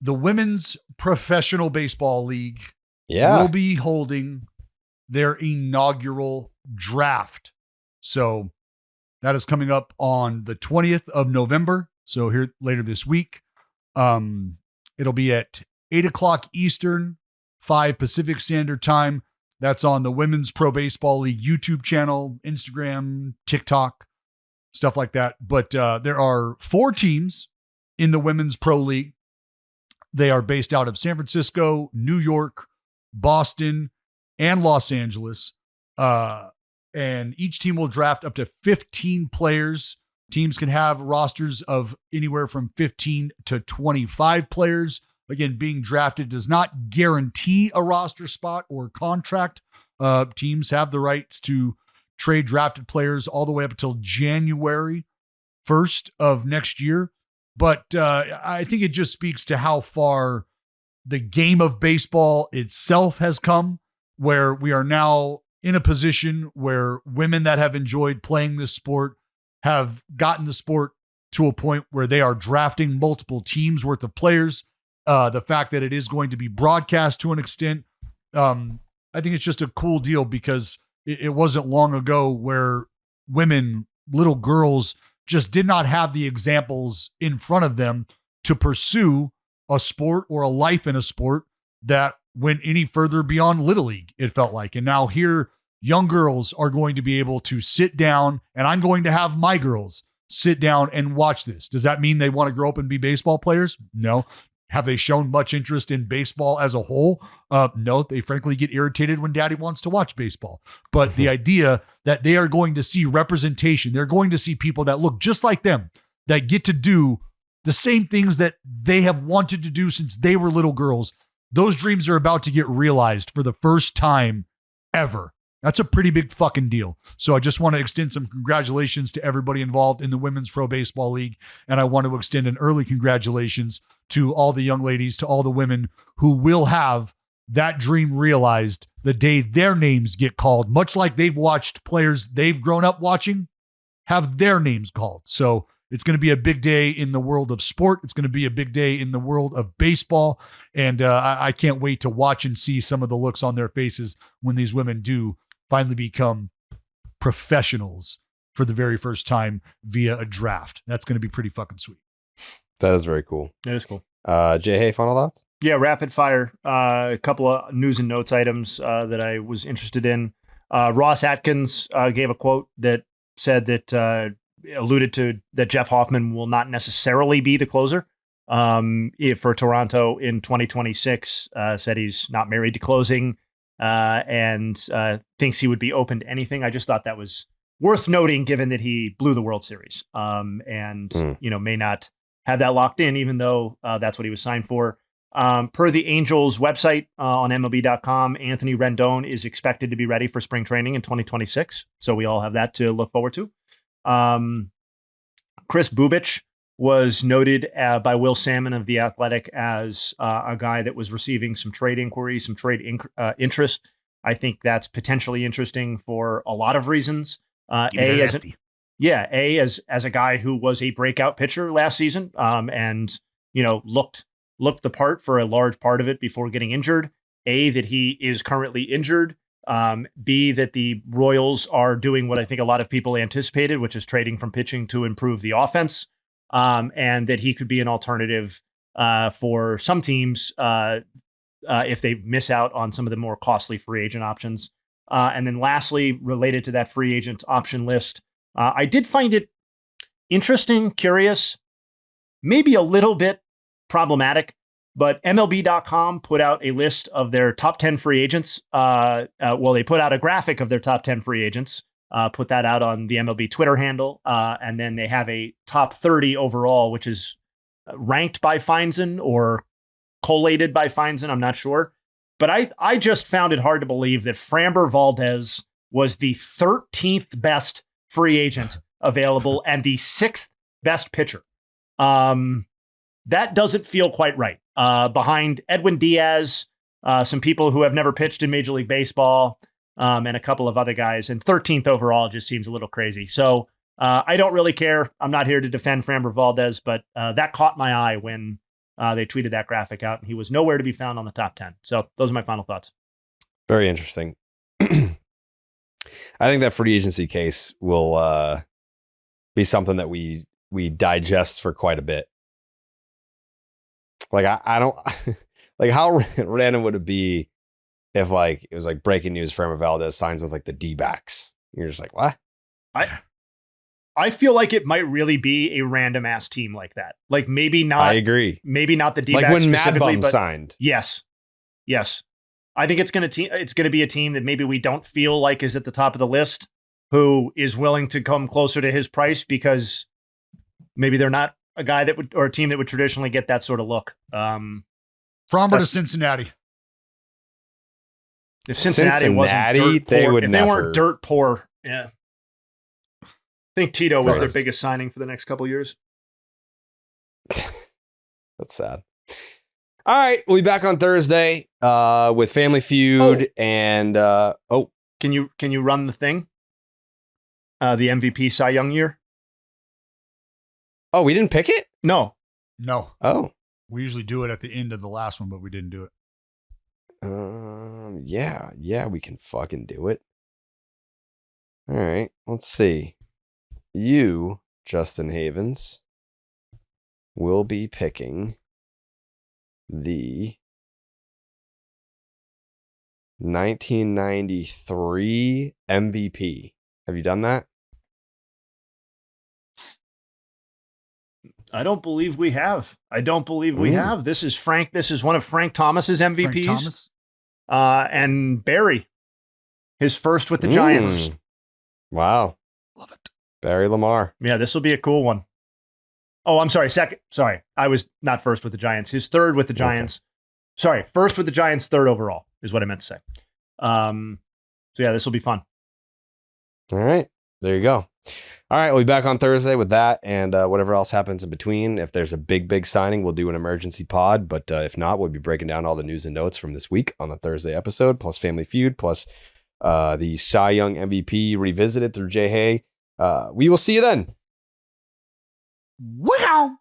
The Women's Professional Baseball League will be holding their inaugural draft. So that is coming up on the 20th of November. So here later this week. It'll be at 8:00 Eastern, 5 Pacific Standard Time. That's on the Women's Pro Baseball League YouTube channel, Instagram, TikTok, stuff like that. But there are 4 teams in the Women's Pro League. They are based out of San Francisco, New York, Boston, and Los Angeles. And each team will draft up to 15 players. Teams can have rosters of anywhere from 15 to 25 players. Again, being drafted does not guarantee a roster spot or contract. Teams have the rights to trade drafted players all the way up until January 1st of next year. But I think it just speaks to how far the game of baseball itself has come, where we are now in a position where women that have enjoyed playing this sport have gotten the sport to a point where they are drafting multiple teams worth of players. The fact that it is going to be broadcast to an extent, I think it's just a cool deal, because it wasn't long ago where women, little girls, just did not have the examples in front of them to pursue a sport or a life in a sport that went any further beyond Little League, it felt like. And now here, young girls are going to be able to sit down, and I'm going to have my girls sit down and watch this. Does that mean they want to grow up and be baseball players? No. Have they shown much interest in baseball as a whole? No, they frankly get irritated when daddy wants to watch baseball. But the idea that they are going to see representation, they're going to see people that look just like them, that get to do the same things that they have wanted to do since they were little girls. Those dreams are about to get realized for the first time ever. That's a pretty big fucking deal. So I just want to extend some congratulations to everybody involved in the Women's Pro Baseball League. And I want to extend an early congratulations to all the young ladies, to all the women who will have that dream realized the day their names get called, much like they've watched players they've grown up watching have their names called. So it's going to be a big day in the world of sport. It's going to be a big day in the world of baseball. And I can't wait to watch and see some of the looks on their faces when these women do finally become professionals for the very first time via a draft. That's going to be pretty fucking sweet. That is very cool. That is cool. Jayhay, final thoughts? Yeah, rapid fire. A couple of news and notes items that I was interested in. Ross Atkins gave a quote that said that alluded to that Jeff Hoffman will not necessarily be the closer for Toronto in 2026. Said he's not married to closing and thinks he would be open to anything. I just thought that was worth noting, given that he blew the World Series and may not have that locked in, even though that's what he was signed for. Per the Angels website on MLB.com, Anthony Rendon is expected to be ready for spring training in 2026. So we all have that to look forward to. Chris Bubich was noted by Will Salmon of The Athletic as a guy that was receiving some trade inquiries, some trade interest. I think that's potentially interesting for a lot of reasons. As a guy who was a breakout pitcher last season, and looked the part for a large part of it before getting injured. That he is currently injured. B, that the Royals are doing what I think a lot of people anticipated, which is trading from pitching to improve the offense. And that he could be an alternative for some teams if they miss out on some of the more costly free agent options. And then lastly, related to that free agent option list, I did find it interesting, curious, maybe a little bit problematic, but MLB.com put out a list of their top 10 free agents. They put out a graphic of their top 10 free agents, put that out on the MLB Twitter handle. And then they have a top 30 overall, which is ranked by Feinstein or collated by Feinstein. I'm not sure. But I just found it hard to believe that Framber Valdez was the 13th best free agent available and the 6th best pitcher. That doesn't feel quite right. Behind Edwin Diaz, some people who have never pitched in Major League Baseball, and a couple of other guys. And 13th overall just seems a little crazy. So I don't really care. I'm not here to defend Framber Valdez, but that caught my eye when they tweeted that graphic out, and he was nowhere to be found on the top 10. So those are my final thoughts. Very interesting. I think that free agency case will be something that we digest for quite a bit. Like I don't like how random would it be if like it was like breaking news, Framber Valdez signs with like the D-backs. You're just like, what? I feel like it might really be a random ass team like that. Like maybe not. I agree. Maybe not the D-backs like when Mad specifically, Bum but signed. Yes. I think it's going to be a team that maybe we don't feel like is at the top of the list, who is willing to come closer to his price because maybe they're not a guy that would, or a team that would traditionally get that sort of look. Framber to Cincinnati. If Cincinnati wasn't dirt they poor, would if never. they weren't dirt poor, yeah. I think Tito was their That's- biggest signing for the next couple of years. That's sad. All right, we'll be back on Thursday with Family Feud and Can you run the thing? The MVP Cy Young year? we didn't pick it? No. Oh. We usually do it at the end of the last one, but we didn't do it. Yeah, we can fucking do it. All right, let's see. You, Justin Havens, will be picking the 1993 MVP. Have you done that? I don't believe we have. This is Frank. This is one of Frank Thomas's MVPs. Frank Thomas? And Barry, his first with the Giants. Wow. Love it. Barry Lamar. Yeah, this will be a cool one. Oh, I'm sorry. Second. Sorry. I was not first with the Giants. His third with the Giants. Okay. Sorry. First with the Giants, third overall is what I meant to say. So yeah, this will be fun. All right. There you go. All right. We'll be back on Thursday with that and whatever else happens in between. If there's a big signing, we'll do an emergency pod. But if not, we'll be breaking down all the news and notes from this week on the Thursday episode, plus Family Feud, plus the Cy Young MVP revisited through Jayhay. We will see you then. Wow.